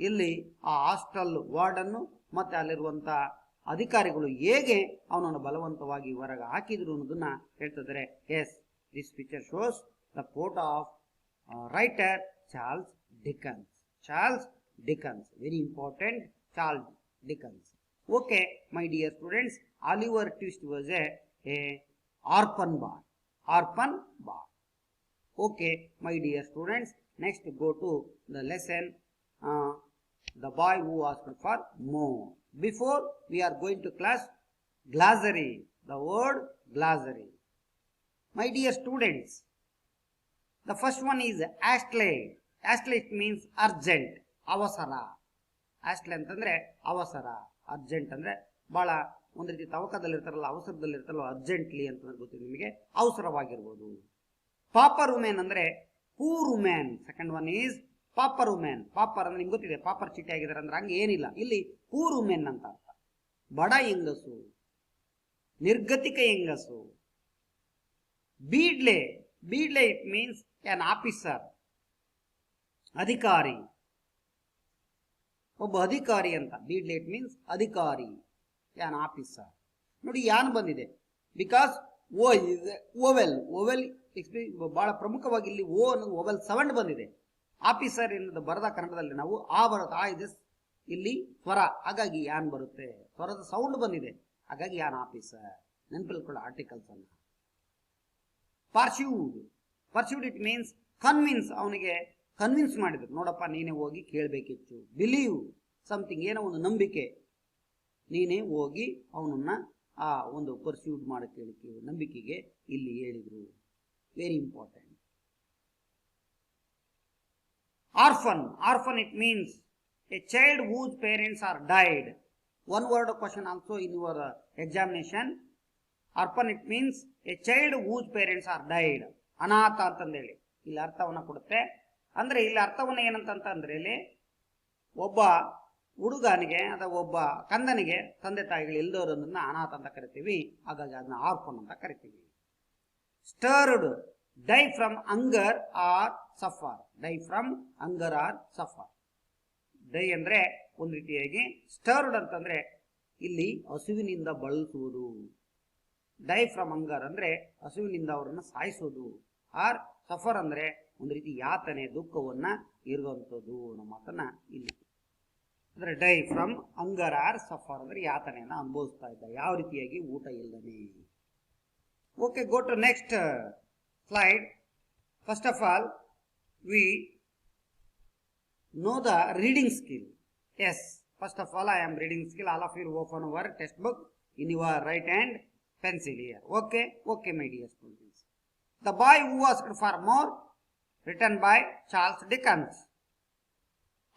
ಇಲ್ಲಿ ಆ ಹಾಸ್ಟೆಲ್ ವಾರ್ಡನ್ನು ಮತ್ತೆ ಅಲ್ಲಿರುವಂತ ಅಧಿಕಾರಿಗಳು ಹೇಗೆ ಅವನನ್ನು ಬಲವಂತವಾಗಿ ಹೊರಗೆ ಹಾಕಿದ್ರು ಅನ್ನೋದನ್ನ ಹೇಳ್ತಿದ್ದಾರೆ. Yes, this picture shows the photo of writer Charles Dickens. Charles Dickens, very important, Charles Dickens. Okay, my dear students, Oliver Twist was a orphan boy. Orphan boy. Okay, my dear students, next go to the lesson, the boy who asked for more. Before we are going to class, glossary, the word glossary. My dear students, the first one is astley. Astley means urgent, avasara. astley ಅಂತಂದ್ರೆ ಅವಸರ, urgent ಅಂದ್ರೆ ಬಹಳ ಒಂದು ರೀತಿ ತವಕದಲ್ಲಿರ್ತಾರಲ್ಲ, ಅವಸರದಲ್ಲಿರ್ತಾರಲ್ಲ, urgently ಅಂತ ಗೊತ್ತಿದೆ ನಿಮಗೆ, ಅವಸರವಾಗಿರ್ಬೋದು. Pauper women ಅಂದ್ರೆ poor women. Second one is pauper women. Pauper ಅಂದ್ರೆ ನಿಮ್ಗೆ ಗೊತ್ತಿದೆ, ಪಾಪರ್ ಚೀಟಿ ಆಗಿದ್ದಾರೆ ಅಂದ್ರೆ ಹಂಗೆ ಏನಿಲ್ಲ, ಇಲ್ಲಿ ಪೂರ್ ವುಮೆನ್ ಅಂತ ಅರ್ಥ. ಬಡ ಹೆಂಗಸು, ನಿರ್ಗತಿಕ ಹೆಂಗಸು. Beadle, beadle it means an officer, ಅಧಿಕಾರಿ, ಒಬ್ಬ ಅಧಿಕಾರಿ ಅಂತ. ಬೀಡ್ಲೆ ಇಟ್ ಮೀನ್ಸ್ ಅಧಿಕಾರಿ, ಆನ್ ಆಫೀಸರ್. ನೋಡಿ ಯಾನ್ ಬಂದಿದೆ, because O is oval. Oval ಬಹಳ ಪ್ರಮುಖವಾಗಿ ಇಲ್ಲಿ ಓ ಅನ್ನೋದು ಓವೆಲ್ ಸೌಂಡ್ ಬಂದಿದೆ. ಆಫೀಸರ್ ಎನ್ನುವುದು ಬರದ ಕನ್ನಡದಲ್ಲಿ ನಾವು ಆ ಬರುತ್ತೆ, ಆ ಇದೆ ಇಲ್ಲಿ ಸ್ವರ, ಹಾಗಾಗಿ ಯಾನ್ ಬರುತ್ತೆ. ಸ್ವರದ ಸೌಂಡ್ ಬಂದಿದೆ, ಹಾಗಾಗಿ ಯಾನ್ ಆಫೀಸರ್. ನೆನಪಿಲ್ಕೊಳ್ಳೋ ಆರ್ಟಿಕಲ್ಸ್ ಅನ್ನ. Pursued, pursued it means convince. ಅವನಿಗೆ ಕನ್ವಿನ್ಸ್ ಮಾಡಿದ್ರು, ನೋಡಪ್ಪ ನೀನೇ ಹೋಗಿ ಕೇಳಬೇಕಿತ್ತು. ಬಿಲೀವ್ ಸಮಥಿಂಗ್, ಏನೋ ಒಂದು ನಂಬಿಕೆ, ನೀನೇ ಹೋಗಿ ಅವನನ್ನ ಆ ಒಂದು ಪರ್ಸ್ಯೂಡ್ ಮಾಡಕ್ಕೆ ನಂಬಿಕೆಗೆ ಇಲ್ಲಿ ಹೇಳಿದ್ರು. Very important. Orphan, orphan it means A child whose parents are died. One word question also in your examination. Orphan it means a child whose parents are died. ಅನಾಥ ಅಂತಂದೇಳಿ ಇಲ್ಲಿ ಅರ್ಥವನ್ನ ಕೊಡುತ್ತೆ. ಅಂದ್ರೆ ಇಲ್ಲಿ ಅರ್ಥವನ್ನ ಏನಂತಂದ್ರೆ, ಇಲ್ಲಿ ಒಬ್ಬ ಹುಡುಗನಿಗೆ ಅಥವಾ ಒಬ್ಬ ಕಂದನಿಗೆ ತಂದೆ ತಾಯಿಗಳು ಇಲ್ದೋರನ್ನ ಅನಾಥ ಅಂತ ಕರಿತೀವಿ, ಹಾಗಾಗಿ ಅದನ್ನ ಆರ್ಫನ್ ಅಂತ ಕರಿತೀವಿ. Starved, die from hunger or suffer. Die from hunger or suffer. Die ಅಂದ್ರೆ ಒಂದು ರೀತಿಯಾಗಿ, ಸ್ಟರ್ಡ್ ಅಂತಂದ್ರೆ ಇಲ್ಲಿ ಹಸುವಿನಿಂದ ಬಳಸುವುದು. ಡೈ ಫ್ರಮ್ ಹಂಗರ್ ಅಂದ್ರೆ ಹಸುವಿನಿಂದ ಅವರನ್ನು ಸಾಯಿಸೋದು. ಆರ್ ಸಫರ್ ಅಂದ್ರೆ ಒಂದು ರೀತಿ ಯಾತನೆ, ದುಃಖವನ್ನ ಇರುವಂಥದ್ದು ನಮ್ಮ ಮಾತನ್ನ ಇಲ್ಲಿ. ಅಂದ್ರೆ die from hunger or suffer ಅಂದ್ರೆ ಯಾತನೆಯನ್ನ ಅನುಭವಿಸ್ತಾ ಇದ್ದ, ಯಾವ ರೀತಿಯಾಗಿ ಊಟ ಇಲ್ಲದೆ. Okay, go to next slide. First of all, we know the reading skill. Yes, first of all I am reading skill. All of you open our textbook in your right hand pencil here. Okay, okay my dear students. The boy who asked for more, written by Charles Dickens.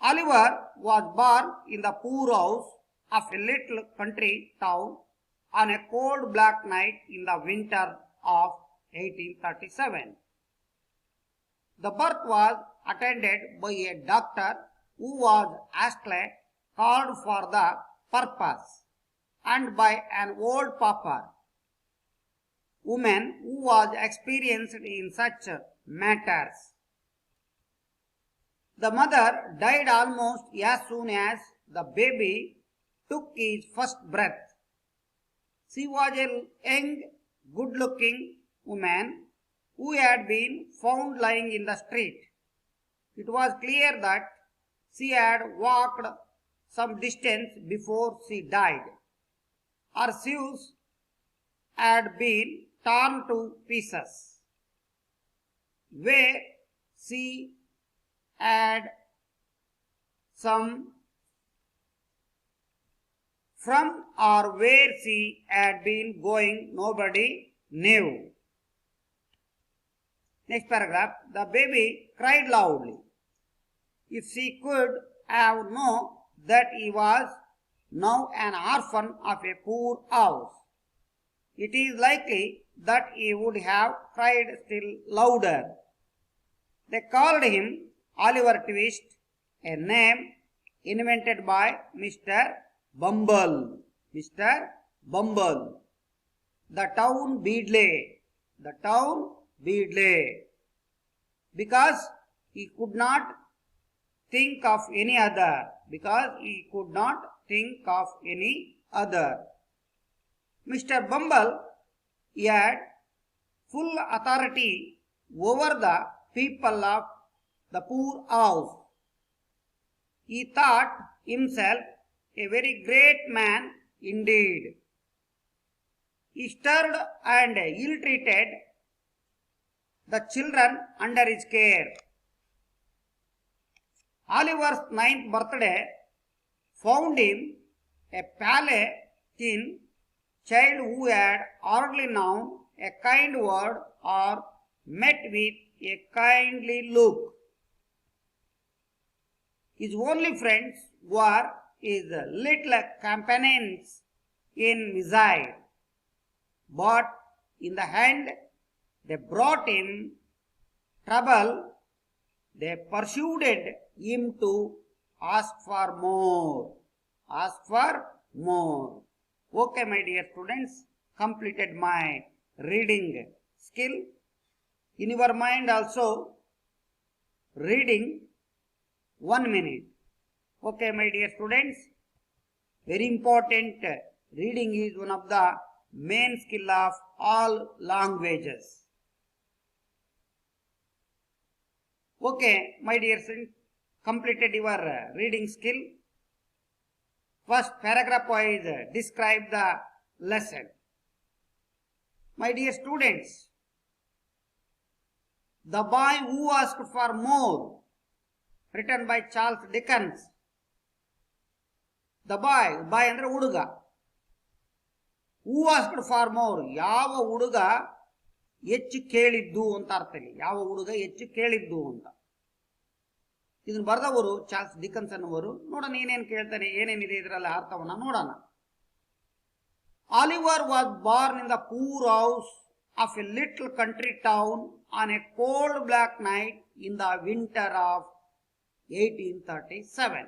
Oliver was born in the poor house of a little country town on a cold black night in the winter of 1837. The birth was attended by a doctor who was astly called for the purpose, and by an old pauper woman who was experienced in such matters. The mother died almost as soon as the baby took his first breath. She was a young, good-looking woman who had been found lying in the street. It was clear that she had walked some distance before she died. Her shoes had been torn to pieces, where she had some from or where she had been going nobody knew. Next paragraph. The baby cried loudly. If she could have known that he was now an orphan of a poor house. It is likely that he would have cried still louder. They called him Oliver Twist, a name invented by Mr. Bumble. Mr. Bumble. The town Beadley. The town Beadley. Because he could not think of any other. Because he could not think of any other. Mr. Bumble, he had full authority over the people of the poor house. He thought himself a very great man indeed. He stirred and ill-treated the children under his care. Oliver's 9th birthday found him a Palestine child who had hardly known a kind word or met with a kindly look. His only friends were his little companions in misery, but in the end they brought him trouble. They pursued him to ask for more. Ask for more. Okay, my dear students, completed my reading skill. In your mind also, reading 1 minute. Okay, my dear students, very important. Reading is one of the main skill of all languages. Okay, my dear students, completed your reading skill. First paragraph wise describe the lesson. My dear students, The Boy Who Asked for More, written by Charles Dickens. The boy ಅಂದ್ರೆ ಹುಡುಗ. Who asked for more, ಯಾವ ಹುಡುಗ ಹೆಚ್ಚು ಕೇಳಿದ್ದು ಅಂತ ಅರ್ಥ ಇಲ್ಲಿ. ಯಾವ ಹುಡುಗ ಹೆಚ್ಚು ಕೇಳಿದ್ದು ಅಂತ. ಇದನ್ನು ಬರೆದವರು ಚಾರ್ಲ್ಸ್ ಡಿಕನ್ಸ್ ಅನ್ನುವರು. ನೋಡೋಣ ಏನೇನು ಕೇಳ್ತಾನೆ, ಏನೇನಿದೆ ಇದರಲ್ಲಿ ಅರ್ಥವನ್ನ ನೋಡೋಣ. Oliver was born in the poor house of a little country town on a cold black night in the winter of 1837.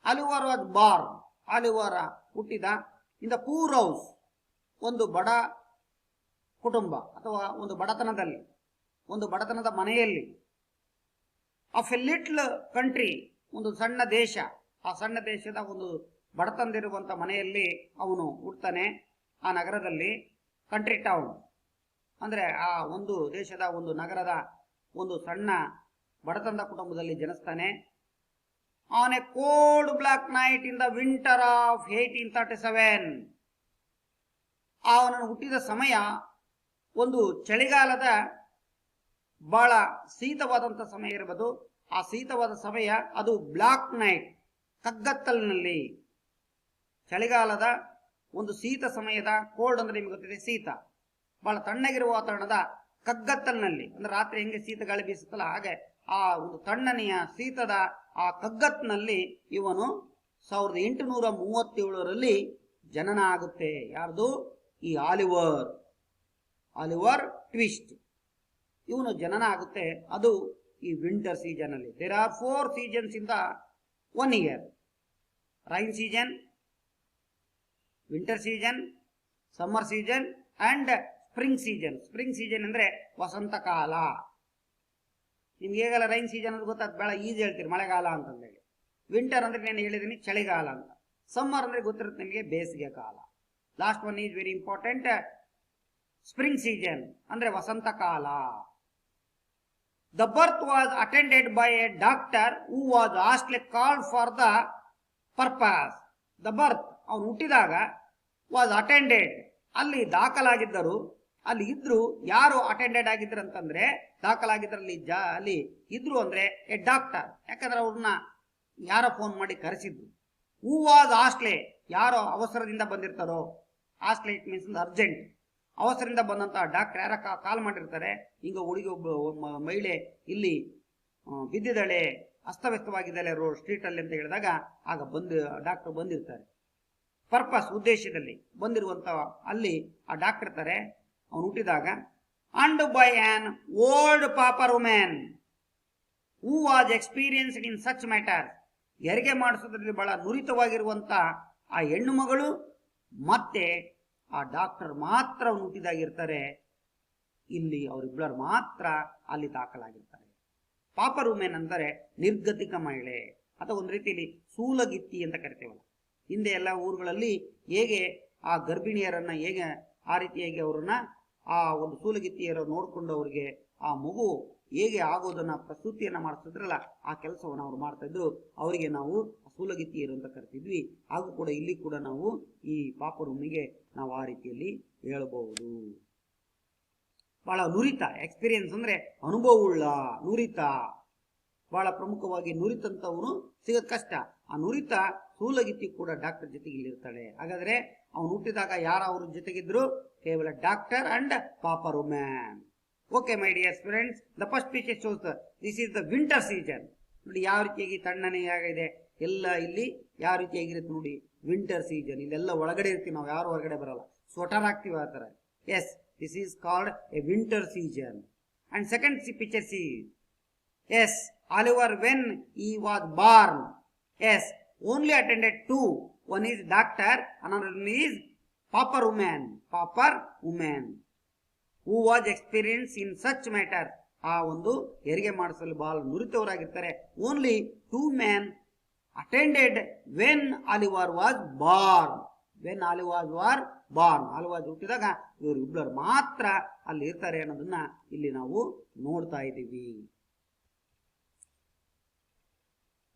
Oliver was born. Oliver ಹುಟ್ಟಿದ in the poor house, ಒಂದು ಬಡ ಕುಟುಂಬ ಅಥವಾ ಒಂದು ಬಡತನದಲ್ಲಿ, ಒಂದು ಬಡತನದ ಮನೆಯಲ್ಲಿ. ಆಫ್ ಎ ಲಿಟ್ಲ್ ಕಂಟ್ರಿ, ಒಂದು ಸಣ್ಣ ದೇಶ. ಆ ಸಣ್ಣ ದೇಶದ ಒಂದು ಬಡತನದಿರುವಂಥ ಮನೆಯಲ್ಲಿ ಅವನು ಹುಡ್ತಾನೆ. ಆ ನಗರದಲ್ಲಿ ಕಂಟ್ರಿ ಟೌನ್ ಅಂದರೆ ಆ ಒಂದು ದೇಶದ ಒಂದು ನಗರದ ಒಂದು ಸಣ್ಣ ಬಡತನದ ಕುಟುಂಬದಲ್ಲಿ ಜನಿಸ್ತಾನೆ. On a cold black night in the winter of 1837. ಅವನನ್ನು ಹುಟ್ಟಿದ ಸಮಯ ಒಂದು ಚಳಿಗಾಲದ ಬಹಳ ಶೀತವಾದಂಥ ಸಮಯ ಇರಬಹುದು. ಆ ಶೀತವಾದ ಸಮಯ ಅದು ಬ್ಲಾಕ್ ನೈಟ್, ಕಗ್ಗತ್ತಲಿನಲ್ಲಿ. ಚಳಿಗಾಲದ ಒಂದು ಶೀತ ಸಮಯದ, ಕೋಲ್ಡ್ ಅಂದ್ರೆ ನಿಮಗೆ ಗೊತ್ತಿದೆ ಶೀತ, ಬಹಳ ತಣ್ಣಗಿರುವ ವಾತಾವರಣದ ಕಗ್ಗತ್ತಲಿನಲ್ಲಿ, ಅಂದ್ರೆ ರಾತ್ರಿ ಹೆಂಗೆ ಶೀತ ಗಾಳಿ ಬೀಸುತ್ತಲ್ಲ ಹಾಗೆ ಆ ಒಂದು ತಣ್ಣನೆಯ ಶೀತದ ಆ ಕಗ್ಗತ್ತಿನಲ್ಲಿ ಇವನು 1837ರಲ್ಲಿ ಜನನ ಆಗುತ್ತೆ. ಯಾರ್ದು? ಈ ಆಲಿವರ್ ಟ್ವಿಸ್ಟ್ ಇವನು ಜನನ ಆಗುತ್ತೆ. ಅದು ಈ ವಿಂಟರ್ ಸೀಸನ್ ಅಲ್ಲಿ. There are 4 seasons in the 1 year. Rain season, winter season, summer season and spring season. Spring season ಅಂದ್ರೆ ವಸಂತ ಕಾಲ. ನಿಮ್ಗೆ ಹೇಗಲ್ಲ ರೈನ್ ಸೀಸನ್ ಅಂದ್ರೆ ಗೊತ್ತಾಗ್ತದೆ, ಬೇಡ ಈಜಿ ಹೇಳ್ತೀರಿ ಮಳೆಗಾಲ ಅಂತಂದೇಳಿ. ವಿಂಟರ್ ಅಂದ್ರೆ ನಾನು ಹೇಳಿದ್ದೀನಿ ಚಳಿಗಾಲ ಅಂತ. ಸಮ್ಮರ್ ಅಂದ್ರೆ ಗೊತ್ತಿರುತ್ತೆ ನಿಮಗೆ ಬೇಸಿಗೆ ಕಾಲ. Last one is very important, spring season ಅಂದ್ರೆ ವಸಂತ ಕಾಲ. The birth was attended by a doctor who was hastily called for the purpose. The birth, ಅವನು ಹುಟ್ಟಿದಾಗ ವಾಸ್ ಅಟೆಂಡೆಡ್, ಅಲ್ಲಿ ದಾಖಲಾಗಿದ್ದರು, ಅಲ್ಲಿ ಇದ್ರು. ಯಾರು ಅಟೆಂಡೆಡ್ ಆಗಿದ್ರು ಅಂತಂದ್ರೆ ದಾಖಲಾಗಿದ್ರಲ್ಲಿ ಅಲ್ಲಿ ಇದ್ರು ಅಂದ್ರೆ ಎ ಡಾಕ್ಟರ್. ಯಾಕಂದ್ರೆ ಅವ್ರನ್ನ ಯಾರೋ ಫೋನ್ ಮಾಡಿ ಕರೆಸಿದ್ರು. ಹೂ ವಾಸ್ ಹಾಸ್ಟ್ಲೆ, ಯಾರೋ ಅವಸರದಿಂದ ಬಂದಿರ್ತಾರೋ. ಹಾಸ್ಟ್ಲೆ ಇಟ್ ಮೀನ್ಸ್ ಅರ್ಜೆಂಟ್. ಅವಸರದಿಂದ ಬಂದಂತ ಡಾಕ್ಟರ್ ಯಾರ ಕಾಲ್ ಮಾಡಿರ್ತಾರೆ, ಹಿಂಗ ಹುಡುಗಿ ಒಬ್ಬ ಮಹಿಳೆ ಇಲ್ಲಿ ಬಿದ್ದಿದ್ದಾಳೆ, ಅಸ್ತವ್ಯಸ್ತವಾಗಿದ್ದಾಳೆ ರೋಡ್ ಸ್ಟ್ರೀಟ್ ಅಲ್ಲಿ ಅಂತ ಹೇಳಿದಾಗ ಆಗ ಡಾಕ್ಟರ್ ಬಂದಿರ್ತಾರೆ. ಪರ್ಪಸ್ ಉದ್ದೇಶದಲ್ಲಿ ಬಂದಿರುವಂತ ಅಲ್ಲಿ ಆ ಡಾಕ್ಟರ್ ಇರ್ತಾರೆ. ಅವನು ಹುಟ್ಟಿದಾಗ and by on old pauper women who was experienced in such matter. ಹೆರಿಗೆ ಮಾಡಿಸೋದ್ರಲ್ಲಿ ಬಹಳ ನುರಿತವಾಗಿರುವಂತ ಆ ಹೆಣ್ಣು ಮಗಳು ಮತ್ತೆ ಆ ಡಾಕ್ಟರ್ ಮಾತ್ರ ಅವನು ಹುಟ್ಟಿದಾಗಿರ್ತಾರೆ. ಇಲ್ಲಿ ಅವರಿಬ್ಬರು ಮಾತ್ರ ಅಲ್ಲಿ ದಾಖಲಾಗಿರ್ತಾರೆ. ಪಾಪರ್ ವುಮೆನ್ ಅಂದರೆ ನಿರ್ಗತಿಕ ಮಹಿಳೆ ಅಥವಾ ಒಂದು ರೀತಿಯಲ್ಲಿ ಸೂಲಗಿತ್ತಿ ಅಂತ ಕರಿತೇವಲ್ಲ. ಹಿಂದೆ ಎಲ್ಲ ಊರುಗಳಲ್ಲಿ ಹೇಗೆ ಆ ಗರ್ಭಿಣಿಯರನ್ನ ಹೇಗೆ ಆ ರೀತಿಯಾಗಿ ಅವರನ್ನ ಆ ಒಂದು ಸೂಲಗಿತ್ತಿಯರ ನೋಡಿಕೊಂಡು ಅವರಿಗೆ ಆ ಮಗು ಹೇಗೆ ಆಗೋದನ್ನ ಪ್ರಸ್ತುತಿಯನ್ನ ಮಾಡಿಸಿದ್ರಲ್ಲ, ಆ ಕೆಲಸವನ್ನು ಅವ್ರು ಮಾಡ್ತಾ ಇದ್ರು. ಅವರಿಗೆ ನಾವು ಸೂಲಗಿತ್ತಿಯರು ಅಂತ ಕರಿತಿದ್ವಿ. ಹಾಗೂ ಕೂಡ ಇಲ್ಲಿ ಕೂಡ ನಾವು ಈ ಪಾಪರ್ ವುಮೆನ್ಗೆ ನಾವು ಆ ರೀತಿಯಲ್ಲಿ ಹೇಳಬಹುದು. ಬಹಳ ನುರಿತ, ಎಕ್ಸ್ಪೀರಿಯನ್ಸ್ ಅಂದ್ರೆ ಅನುಭವವುಳ್ಳ, ನುರಿತ. ಬಹಳ ಪ್ರಮುಖವಾಗಿ ನುರಿತಂತವನು ಸಿಗೋದ್ ಕಷ್ಟ. ಆ ನುರಿತ ಸೂಲಗಿತ್ತಿ ಕೂಡ ಡಾಕ್ಟರ್ ಜೊತೆಗೆ ಇಲ್ಲಿರ್ತಾಳೆ. ಹಾಗಾದ್ರೆ ಅವನು ಹುಟ್ಟಿದಾಗ ಯಾರ ಅವ್ರ ಜೊತೆಗಿದ್ರು? ಕೇವಲ doctor and pauper women. Okay my dear friends, the first picture shows this is the winter season. ನೋಡಿ ಯಾವ ರೀತಿಯಾಗಿ ತಣ್ಣನೆಯಾಗಿದೆ ಎಲ್ಲ. ಇಲ್ಲಿ ಯಾವ ರೀತಿಯಾಗಿರುತ್ತೆ ನೋಡಿ, ವಿಂಟರ್ ಸೀಸನ್. ಇಲ್ಲೆಲ್ಲ ಒಳಗಡೆ ಇರ್ತೀವಿ ನಾವು, ಯಾರು ಹೊರಗಡೆ ಬರಲ್ಲ, ಸ್ವೆಟರ್ ಹಾಕ್ತಿವಿ ಆ ತರ. Yes, this is called a winter season. And second picture see, yes, Oliver when he was born, yes, only attended two. One is doctor, another one is pauper woman. Pauper woman who was experienced in such matter. ಆ ಒಂದು ಹೆರಿಗೆ ಮಾಡಿಸಲು ಬಹಳ ನುರಿತವರಾಗಿರ್ತಾರೆ. Only two men attended when Oliver was born. When Oliver was born, Oliver ಹುಟ್ಟಿದಾಗ ಇವರು ಇಬ್ಬರು ಮಾತ್ರ ಅಲ್ಲಿ ಇರ್ತಾರೆ ಅನ್ನೋದನ್ನ ಇಲ್ಲಿ ನಾವು ನೋಡ್ತಾ ಇದ್ದೀವಿ.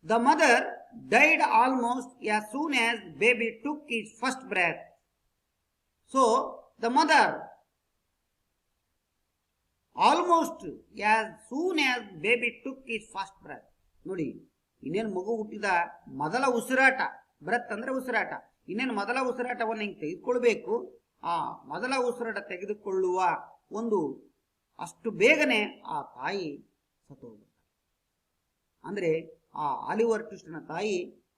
The mother died almost as soon as baby took his first breath. So the mother almost as soon as baby took his first breath. ನೋಡಿ, ಇನ್ನೇನು ಮಗು ಹುಟ್ಟಿದ ಮೊದಲ ಉಸಿರಾಟ, ಬ್ರೆತ್ ಅಂದ್ರೆ ಉಸಿರಾಟ, ಇನ್ನೇನು ಮೊದಲ ಉಸಿರಾಟವನ್ನು ಹಿಂಗೆ ತೆಗೆದುಕೊಳ್ಬೇಕು. ಆ ಮೊದಲ ಉಸಿರಾಟ ತೆಗೆದುಕೊಳ್ಳುವ ಒಂದು ಅಷ್ಟು ಬೇಗನೆ ಆ ತಾಯಿ ಸತ್ತೋಗ್ಬಿಡ್ತಾರೆ. ಅಂದ್ರೆ ಆ ಆಲಿವರ್ ಟ್ವಿಸ್ಟ್ನ ತಾಯಿ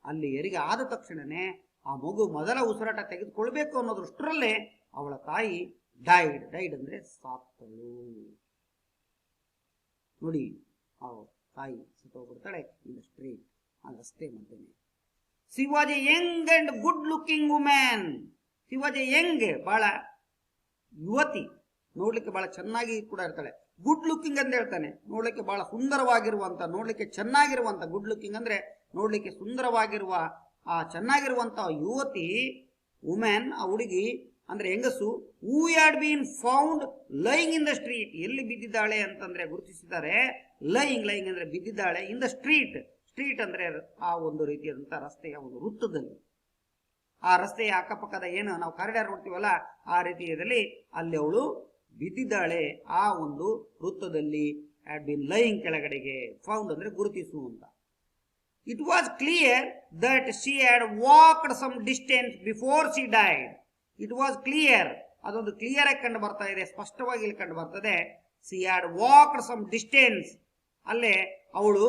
ಅಲ್ಲಿ ಹೆರಿಗೆ ಆದ ತಕ್ಷಣನೇ ಆ ಮಗು ಮೊದಲ ಉಸಿರಾಟ ತೆಗೆದುಕೊಳ್ಬೇಕು ಅನ್ನೋದ್ರಷ್ಟರಲ್ಲೇ ಅವಳ ತಾಯಿ ಡೈಡ್ ಅಂದ್ರೆ ಸಾತ್ತಳು. ನೋಡಿ, ಆ ತಾಯಿ ಸತ್ತೋಗ್ಬಿಡ್ತಾಳೆ ಇನ್ ದ ಸ್ಟ್ರೀಟ್, ಆ ರಸ್ತೆ ಮಧ್ಯೆ. She was A Young and good looking women. She was A Young, ಬಹಳ ಯುವತಿ, ನೋಡ್ಲಿಕ್ಕೆ ಬಹಳ ಚೆನ್ನಾಗಿ ಕೂಡ ಇರ್ತಾಳೆ. ಗುಡ್ ಲುಕಿಂಗ್ ಅಂತ ಹೇಳ್ತಾನೆ, ನೋಡ್ಲಿಕ್ಕೆ ಬಹಳ ಸುಂದರವಾಗಿರುವಂತ, ನೋಡ್ಲಿಕ್ಕೆ ಚೆನ್ನಾಗಿರುವಂತ. ಗುಡ್ ಲುಕಿಂಗ್ ಅಂದ್ರೆ ನೋಡ್ಲಿಕ್ಕೆ ಸುಂದರವಾಗಿರುವ ಆ ಚೆನ್ನಾಗಿರುವಂತ ಯುವತಿ, ವುಮೆನ್, ಆ ಹುಡುಗಿ ಅಂದ್ರೆ ಹೆಂಗಸು. Who had been found lying in the street. ಎಲ್ಲಿ ಬಿದ್ದಿದ್ದಾಳೆ ಅಂತಂದ್ರೆ ಗುರುತಿಸಿದ್ದಾರೆ. ಲೈಯಿಂಗ್ ಅಂದ್ರೆ ಬಿದ್ದಿದ್ದಾಳೆ. ಇನ್ ದ ಸ್ಟ್ರೀಟ್, ಸ್ಟ್ರೀಟ್ ಅಂದ್ರೆ ಆ ಒಂದು ರೀತಿಯಾದಂತಹ ರಸ್ತೆಯ ಒಂದು ವೃತ್ತದಲ್ಲಿ, ಆ ರಸ್ತೆಯ ಅಕ್ಕಪಕ್ಕದ ಏನು ನಾವು ಕಾರಿಡಾರ್ ನೋಡ್ತೀವಲ್ಲ ಆ ರೀತಿಯಲ್ಲಿ ಅಲ್ಲಿ ಅವಳು ಬಿದ್ದಿದ್ದಾಳೆ. ಆ ಒಂದು ವೃತ್ತದಲ್ಲಿ ಹ್ಯಾಡ್ ಬಿನ್ ಲೈಯಿಂಗ್, ಕೆಳಗಡೆಗೆ. ಫೌಂಡ್ ಅಂದ್ರೆ ಗುರುತಿಸು ಅಂತ. It was clear that she had walked some distance before she died. It was clear, ಅದೊಂದು ಕ್ಲಿಯರ್ ಆಗಿ ಕಂಡು ಬರ್ತಾ ಇದೆ, ಸ್ಪಷ್ಟವಾಗಿ ಇಲ್ಲಿ ಕಂಡು ಬರ್ತದೆ. She had walked some distance, ಅಲ್ಲೇ ಅವಳು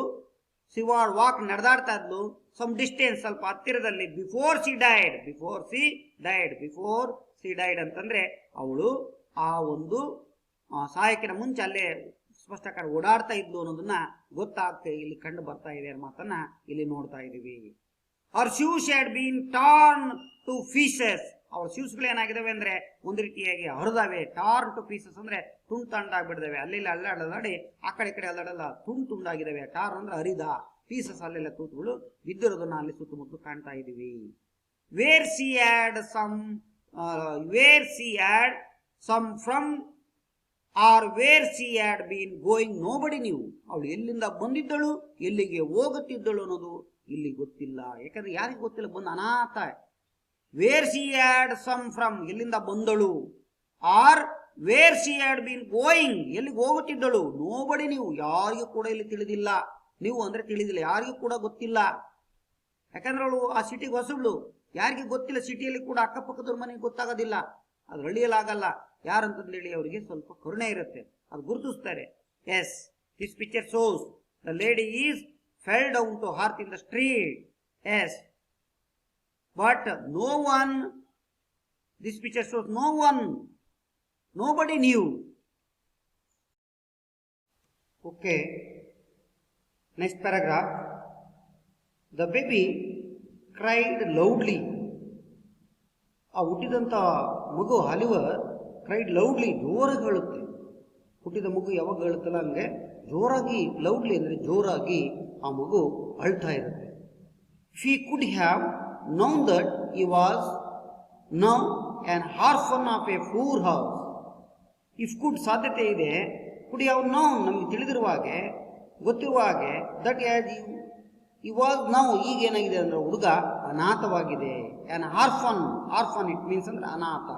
ಶಿವಾಡ್ ವಾಕ್ ನಡೆದಾಡ್ತಾ ಇದ್ಲು. ಸಮ್ ಡಿಸ್ಟೆನ್ಸ್, ಸ್ವಲ್ಪ ಹತ್ತಿರದಲ್ಲಿ. ಬಿಫೋರ್ ಸಿ ಡೈಡ್ ಅಂತಂದ್ರೆ ಅವಳು ಆ ಒಂದು ಸಹಾಯಕ್ಕಿನ ಮುಂಚೆ ಅಲ್ಲೇ ಸ್ಪಷ್ಟಕರ ಓಡಾಡ್ತಾ ಇದ್ಲು ಅನ್ನೋದನ್ನ ಗೊತ್ತಾಗ್ತಾ ಇಲ್ಲಿ ಕಂಡು ಬರ್ತಾ ಇದೆ ಅನ್ನೋ ಮಾತನ್ನ ಇಲ್ಲಿ ನೋಡ್ತಾ ಇದೀವಿ. Our shoes had been torn to pieces. ಅವ್ರ ಶೂಸ್ಗಳು ಏನಾಗಿದಾವೆ ಅಂದ್ರೆ ಒಂದು ರೀತಿಯಾಗಿ ಹರಿದಾವೆ. ಟಾರ್ನ್ ಟು ಪೀಸಸ್ ಅಂದ್ರೆ ತುಂಡಾಗ್ಬಿಡ್ದಾವೆ. ಅಲ್ಲೆಲ್ಲ ಅಲ್ಲಾಡಿ ಆ ಕಡೆ ಅಲ್ಲಾಡಲ್ಲ, ತುಂಡಾಗಿದ್ದಾವೆ. ಟಾರ್ ಅಂದ್ರೆ ಹರಿದ, ಪೀಸಸ್ ಅಲ್ಲೆಲ್ಲ ತೂತುಗಳು ಬಿದ್ದಿರೋದನ್ನ ಅಲ್ಲಿ ಸುತ್ತಮುತ್ತಲು ಕಾಣ್ತಾ ಇದೀವಿ. Where she had come from or where she had been going nobody knew. ಅವಳು ಎಲ್ಲಿಂದ ಬಂದಿದ್ದಳು, ಎಲ್ಲಿಗೆ ಹೋಗುತ್ತಿದ್ದಳು ಅನ್ನೋದು ಇಲ್ಲಿ ಗೊತ್ತಿಲ್ಲ. ಯಾಕಂದ್ರೆ ಯಾರಿಗೆ ಗೊತ್ತಿಲ್ಲ, ಬಂದು ಅನಾಥ. Where she had come from, ಎಲ್ಲಿಂದ ಬಂದಳು. Or where she had been going, ಎಲ್ಲಿಗೆ ಹೋಗುತ್ತಿದ್ದಳು. ನೋಬಡಿ ನ್ಯೂ, ಯಾರಿಗೂ ಕೂಡ ಇಲ್ಲಿ ತಿಳಿದಿಲ್ಲ. ನೀವು ಅಂದ್ರೆ ತಿಳಿದಿಲ್ಲ, ಯಾರಿಗೂ ಕೂಡ ಗೊತ್ತಿಲ್ಲ. ಯಾಕಂದ್ರೆ ಅವಳು ಆ ಸಿಟಿಗೆ ಹೊಸಬ್ಳು, ಯಾರಿಗೆ ಗೊತ್ತಿಲ್ಲ. ಸಿಟಿಯಲ್ಲಿ ಕೂಡ ಅಕ್ಕಪಕ್ಕದವ್ರ ಮನೆಗೆ ಗೊತ್ತಾಗೋದಿಲ್ಲ. ಅದು ಹಳ್ಳಿಯಲ್ಲಿ ಆಗಲ್ಲ. ಯಾರಂತಂದೇಳಿ ಅವರಿಗೆ ಸ್ವಲ್ಪ ಕರುಣೆ ಇರುತ್ತೆ, ಅದು ಗುರುತಿಸ್ತಾರೆ. Yes, this picture shows the lady is fell down to earth in the street. Yes, But no one, this picture shows no one, nobody knew. Okay, next paragraph. The baby cried loudly. ಆ ಹುಟ್ಟಿದಂಥ ಮಗು Oliver cried loudly, ಜೋರಾಗಿ ಹೇಳುತ್ತೆ. ಹುಟ್ಟಿದ ಮಗು ಯಾವಾಗ ಹೇಳುತ್ತಲ್ಲ ಹಂಗೆ ಜೋರಾಗಿ, loudly ಅಂದರೆ ಜೋರಾಗಿ ಆ ಮಗು ಅಳ್ತಾ ಇರುತ್ತೆ. If he could have known that he was now an orphan of a poor house. If could ಸಾಧ್ಯತೆ ಇದೆ, ಕುಡ್ ಹ್ಯಾವ್ known ನಮಗೆ ತಿಳಿದಿರುವ ಹಾಗೆ, ಗೊತ್ತಿರುವ ಹಾಗೆ, ದಟ್ he was now, ಈಗೇನಾಗಿದೆ ಅಂದರೆ ಹುಡುಗ ಅನಾಥವಾಗಿದೆ. an orphan, orphan it means ಅಂದ್ರೆ ಅನಾಥ.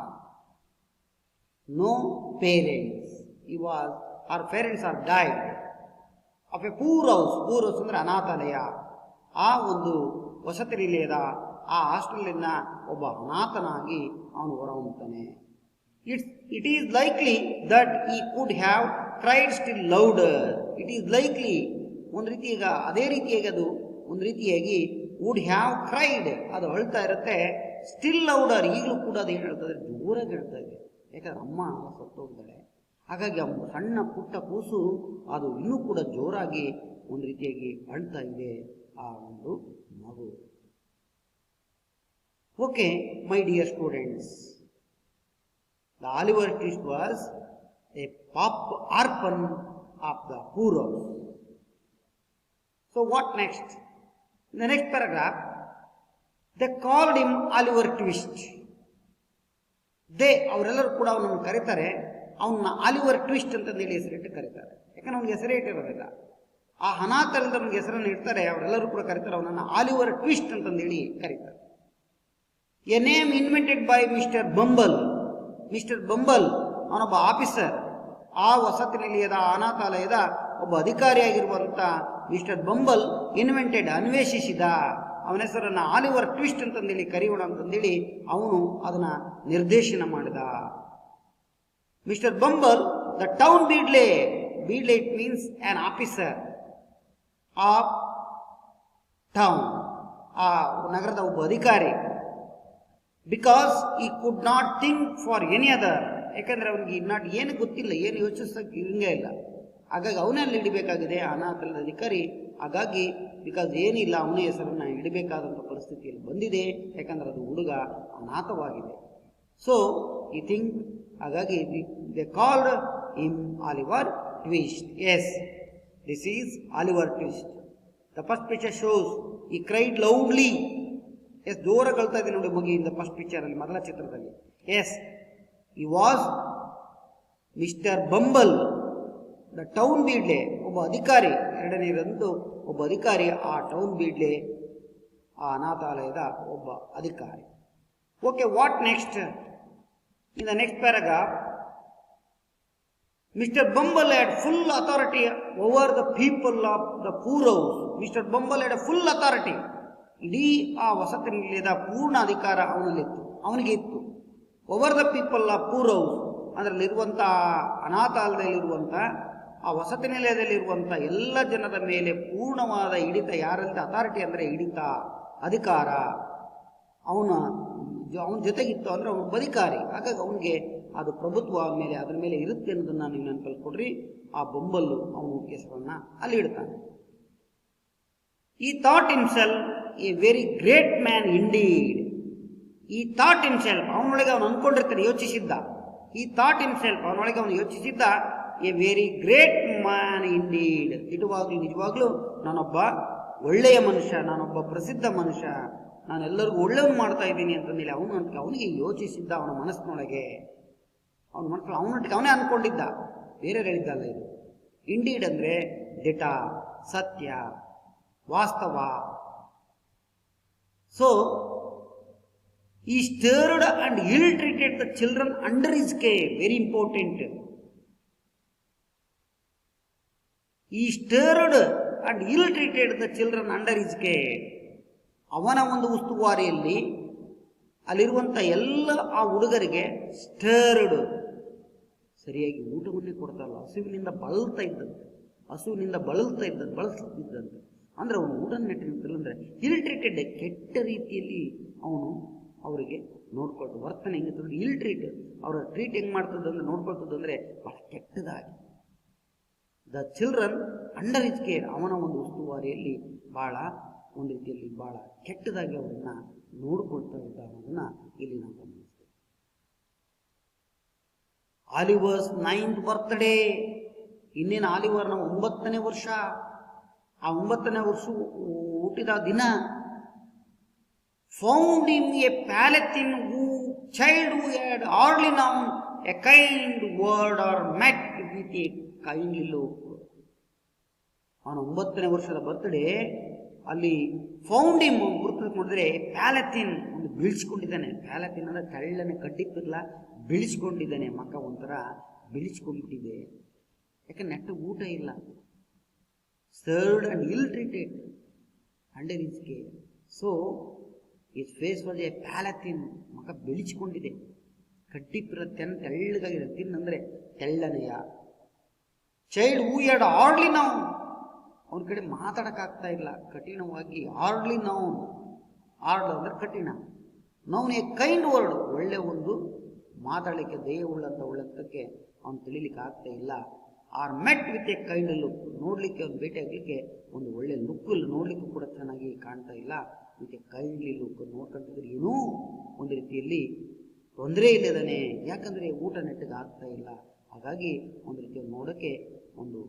no parents, he was, her parents are died, of a poor house, poor house ಅಂದ್ರೆ ಅನಾಥಾಲಯ. ಆ ಒಂದು ವಸತಿ ನಿಲಯದ ಆ ಹಾಸ್ಟೆಲಿನ ಒಬ್ಬ ಅನಾಥನಾಗಿ ಅವನು ಹೊರಹೊಮ್ಮುತ್ತಾನೆ. ಇಟ್ ಈಸ್ ಲೈಕ್ಲಿ ದಟ್ ಈ could have cried still louder. It is likely, ಒಂದು ರೀತಿ ಈಗ ಅದೇ ರೀತಿಯಾಗಿ ಅದು ಒಂದು ರೀತಿಯಾಗಿ ವುಡ್ ಹ್ಯಾವ್ ಕ್ರೈಡ್, ಅದು ಅಳ್ತಾ ಇರುತ್ತೆ. ಸ್ಟಿಲ್ ಲೌಡರ್, ಈಗಲೂ ಕೂಡ ಅದು ಏನು ಹೇಳ್ತಾ ಇದೆ, ಜೋರಾಗಿ ಹೇಳ್ತಾ ಇದೆ. ಯಾಕಂದ್ರೆ ಅಮ್ಮ ಸತ್ತೋಗ್ತಾಳೆ, ಹಾಗಾಗಿ ಆ ಸಣ್ಣ ಪುಟ್ಟ ಕೂಸು ಅದು ಇನ್ನೂ ಕೂಡ ಜೋರಾಗಿ ಒಂದು ರೀತಿಯಾಗಿ ಅಳ್ತಾ ಇದೆ ಆ ಒಂದು ಮಗು. Okay my dear students, the Oliver twist was A orphan of the poor house. So what next? In the next paragraph, they called him Oliver Twist. ಅವರೆಲ್ಲರೂ ಕೂಡ ಅವನನ್ನು ಕರೀತಾರೆ, ಅವನ್ನ ಆಲಿವರ್ ಟ್ವಿಸ್ಟ್ ಅಂತಂದೇಳಿ ಹೆಸರಿಟ್ಟು ಕರೀತಾರೆ. ಯಾಕಂದ್ರೆ ಅವ್ನಿಗೆ ಹೆಸರೇ ಇಟ್ಟಿರೋದಿಲ್ಲ. ಆ ಅನಾಥರಿಂದ ಅವನಿಗೆ ಹೆಸರನ್ನು ಇಡ್ತಾರೆ, ಅವರೆಲ್ಲರೂ ಕೂಡ ಕರೀತಾರೆ ಅವನನ್ನು ಆಲಿವರ್ ಟ್ವಿಸ್ಟ್ ಅಂತಂದೇಳಿ ಕರೀತಾರೆ. A name invented by mister bumble. Mister bumble ಅವನೊಬ್ಬ ಆಫೀಸರ್, ಆ ವಸತಿ ನಿಲಯದ ಅನಾಥಾಲಯದ ಒಬ್ಬ ಅಧಿಕಾರಿಯಾಗಿರುವಂಥ ಮಿಸ್ಟರ್ ಬಂಬಲ್ ಇನ್ವೆಂಟೆಡ್, ಅನ್ವೇಷಿಸಿದ, ಅವನ ಹೆಸರನ್ನು ಆಲಿವರ್ ಟ್ವಿಸ್ಟ್ ಅಂತಂದೇಳಿ ಕರೆಯೋಣ ಅಂತಂದೇಳಿ ಅವನು ಅದನ್ನು ನಿರ್ದೇಶನ ಮಾಡಿದ. Mr Bumble the town beadle, beadle it means an officer of town, ಆ ನಗರದ ಒಬ್ಬ ಅಧಿಕಾರಿ. Because he could not think for any other, ಯಾಕಂದರೆ ಅವನಿಗೆ ನಾಟ್ ಏನು ಗೊತ್ತಿಲ್ಲ, ಏನು ಯೋಚಿಸೋಕ್ಕೆ ಹಿಂಗೆ ಇಲ್ಲ, ಹಾಗಾಗಿ ಅವನಲ್ಲಿ ಇಡಬೇಕಾಗಿದೆ ಅನಾಥಾಲಯದ ಅಧಿಕಾರಿ. ಹಾಗಾಗಿ ಬಿಕಾಸ್ ಏನಿಲ್ಲ, ಅವನೇ ಹೆಸರನ್ನು ಇಡಬೇಕಾದಂಥ ಪರಿಸ್ಥಿತಿಯಲ್ಲಿ ಬಂದಿದೆ, ಯಾಕಂದರೆ ಅದು ಹುಡುಗ ಅನಾಥವಾಗಿದೆ. ಸೊ ಈ ಥಿಂಕ್, ಹಾಗಾಗಿ they called him Oliver Twist. Yes, this is Oliver Twist. The first picture shows he cried loudly. Yes, ಜೋರಾಗಿ ಅಳ್ತಾ ಇದೆ ನೋಡಿ ಮಗಿಯಿಂದ ಫಸ್ಟ್ ಪಿಕ್ಚರಲ್ಲಿ, ಮೊದಲ ಚಿತ್ರದಲ್ಲಿ. Yes, he was Mr Bumble the town beadle, ಒಬ್ಬ ಅಧಿಕಾರಿ, ಎರಡನೇದಂತೂ ಒಬ್ಬ ಅಧಿಕಾರಿ, ಆ ಟೌನ್ ಬೀಡ್ಲೆ, ಆ ಅನಾಥಾಲಯದ ಒಬ್ಬ ಅಧಿಕಾರಿ. Okay, what next? In the next paragraph, Mr Bumble had full authority over the people of the poor house. Mr Bumble had full authority, ಇಡೀ ಆ ವಸತಿ ನಿಲಯದ ಪೂರ್ಣ ಅಧಿಕಾರ ಅವನಿಗೆ ಇತ್ತು. Over the people of poor house, ಅದರಲ್ಲಿರುವಂಥ ಅನಾಥಾಲಯದಲ್ಲಿರುವಂಥ ಆ ವಸತಿ ನಿಲಯದಲ್ಲಿರುವಂಥ ಎಲ್ಲ ಜನರ ಮೇಲೆ ಪೂರ್ಣವಾದ ಹಿಡಿತ, ಯಾರಂತ ಅಥಾರಿಟಿ ಅಂದರೆ ಹಿಡಿತ, ಅಧಿಕಾರ ಅವನ ಜೊತೆಗಿತ್ತು, ಅಂದರೆ ಅವನು ಅಧಿಕಾರಿ. ಹಾಗಾಗಿ ಅವನಿಗೆ ಅದು ಪ್ರಭುತ್ವ ಮೇಲೆ ಅದರ ಮೇಲೆ ಇರುತ್ತೆ ಅನ್ನೋದನ್ನು ನೀವು ನೆನಪಲ್ಲಿ ಕೊಡ್ರಿ. ಆ ಬೊಂಬಲ್ಲು ಅವನು ಹೆಸರನ್ನು ಅಲ್ಲಿ ಇಡ್ತಾನೆ. He thought himself a very great man indeed. He thought himself, ಅವನೊಳಗೆ ಅವನು ಅಂದ್ಕೊಂಡಿರ್ತಾನೆ, ಯೋಚಿಸಿದ್ದ. ಈ ಥಾಟ್ ಹಿಮ್ಸೆಲ್ಫ್, ಅವನೊಳಗೆ ಅವನು ಯೋಚಿಸಿದ್ದ, a very great man indeed. ನಿಜವಾಗ್ಲೂ ನಾನೊಬ್ಬ ಒಳ್ಳೆಯ ಮನುಷ್ಯ, ನಾನೊಬ್ಬ ಪ್ರಸಿದ್ಧ ಮನುಷ್ಯ, ನಾನೆಲ್ಲರಿಗೂ ಒಳ್ಳೆಯವನು ಮಾಡ್ತಾ ಇದ್ದೀನಿ ಅಂತಂದೇಳಿ ಅವನಿಗೆ ಯೋಚಿಸಿದ್ದ. ಅವನ ಮನಸ್ಸಿನೊಳಗೆ, ಅವನೊಟ್ಟಿಗೆ ಅವನೇ ಅಂದ್ಕೊಂಡಿದ್ದ, ಬೇರೆ ಹೇಳಿದ್ದಲ್ಲ ಇದು. ಇಂಡೀಡ್ ಅಂದರೆ ದಿಟ, ಸತ್ಯ, ವಾಸ್ತವ. So he stirred and ill-treated the children under his care. Very important. He stirred and ill-treated the children under his care. ಅವನ ಒಂದು ಉಸ್ತುವಾರಿಯಲ್ಲಿ ಅಲ್ಲಿರುವಂಥ ಎಲ್ಲ ಆ ಹುಡುಗರಿಗೆ ಸ್ಟರ್ಡ್, ಸರಿಯಾಗಿ ಊಟವನ್ನೇ ಕೊಡ್ತಾರಲ್ಲ, ಹಸುವಿನಿಂದ ಬಳಲ್ತಾ ಇದ್ದಂತೆ, ಬಳಲ್ತಿದ್ದಂತೆ. ಅಂದರೆ ಅವನು ವುಡನ್ ನೆಟ್ಟಿನ ಅಂದರೆ ಇಲ್ಟ್ರೀಟೆಡ್, ಕೆಟ್ಟ ರೀತಿಯಲ್ಲಿ ಅವನು ಅವರಿಗೆ ನೋಡ್ಕೊಳ್ತು. ವರ್ತನೆ ಹೆಂಗೆ ಇಲ್ ಟ್ರೀಟ್, ಅವರ ಟ್ರೀಟ್ ಹೆಂಗೆ ಮಾಡ್ತದ್ದು ಅಂದರೆ ನೋಡ್ಕೊಳ್ತದ್ದು ಅಂದರೆ ಬಹಳ ಕೆಟ್ಟದಾಗಿ. The children under his care, ಅವನ ಒಂದು ಉಸ್ತುವಾರಿಯಲ್ಲಿ ಭಾಳ ಒಂದು ರೀತಿಯಲ್ಲಿ ಭಾಳ ಕೆಟ್ಟದಾಗಿ ಅವರನ್ನ ನೋಡ್ಕೊಳ್ತಾ ಇದ್ದ ಅನ್ನೋದನ್ನ ಇಲ್ಲಿ ನಾವು ಗಮನಿಸ್ತೇವೆ. ಆಲಿವರ್ಸ್ 9th ಬರ್ತ್ಡೇ, ಇನ್ನೇನು ಆಲಿವರ್ನ 9ನೇ ವರ್ಷ. ಆ 9ನೇ ವರ್ಷ ಹುಟ್ಟಿದ ದಿನ found him a Palatine child who had hardly known a kind word or met with a kindly look. ಅವನ 9ನೇ ವರ್ಷದ ಬರ್ತ್ಡೇ ಅಲ್ಲಿ ಫೌಂಡ್ ಹಿಮ್ ಗುರುತು ನೋಡಿದ್ರೆ ಪ್ಯಾಲತಿನ್ ಒಂದು ಬೀಳ್ಸ್ಕೊಂಡಿದ್ದಾನೆ. ಪ್ಯಾಲತಿನ್ ಅಂದ್ರೆ ತೆಳ್ಳನೆ ಕಡ್ಡಿಪ್ಪಿರ್ಲ ಬೀಳಿಸ್ಕೊಂಡಿದ್ದಾನೆ. ಮಕ್ಕ ಒಂಥರ ಬೀಳಿಸ್ಕೊಂಡ್ಬಿಟ್ಟಿದೆ, ಯಾಕಂದ್ರೆ ನೆಟ್ಟ ಊಟ ಇಲ್ಲ. Starved and ill treated under his care. So his face was a pale thin, ಮಗ ಬೆಳಿಸ್ಕೊಂಡಿದೆ, ಕಡ್ಡಿಪ್ಪಿರ ತೆಳ್ಳಗಾಗಿದೆ. ತಿನ್ ಅಂದರೆ ತೆಳ್ಳನೆಯ. Child who had hardly known, ಅವನ ಕಡೆ ಮಾತಾಡೋಕ್ಕಾಗ್ತಾ ಇಲ್ಲ, ಕಠಿಣವಾಗಿ. ಹಾರ್ಡ್ಲಿ ನೌನ್, ಹಾರ್ಡ್ ಅಂದರೆ ಕಠಿಣ. ನೌನ್ ಎ ಕೈಂಡ್ ವರ್ಡ್, ಒಳ್ಳೆ ಒಂದು ಮಾತಾಡಲಿಕ್ಕೆ ದಯ ಉಳ್ಳಂತಕ್ಕೆ ಅವನು ತಿಳಿಲಿಕ್ಕೆ ಆಗ್ತಾ ಇಲ್ಲ. Or met with a kind look, ನೋಡ್ಲಿಕ್ಕೆ ಅವ್ನು ಭೇಟಿಯಾಗಲಿಕ್ಕೆ ಒಂದು ಒಳ್ಳೆ ಲುಕ್ ನೋಡ್ಲಿಕ್ಕೂ ಕೂಡ ಚೆನ್ನಾಗಿ ಕಾಣ್ತಾ ಇಲ್ಲ. ವಿತ್ ಎ ಕೈಂಡ್ಲಿ ಲುಕ್, ನೋಡ್ಕೊಂತಿದ್ರೆ ಏನೂ ಒಂದು ರೀತಿಯಲ್ಲಿ ತೊಂದರೆ ಇಲ್ಲದಾನೆ, ಯಾಕಂದ್ರೆ ಊಟ ನೆಟ್ಟಿಗೆ ಆಗ್ತಾ ಇಲ್ಲ. ಹಾಗಾಗಿ ಒಂದು ರೀತಿಯ ನೋಡೋಕ್ಕೆ ಒಂದು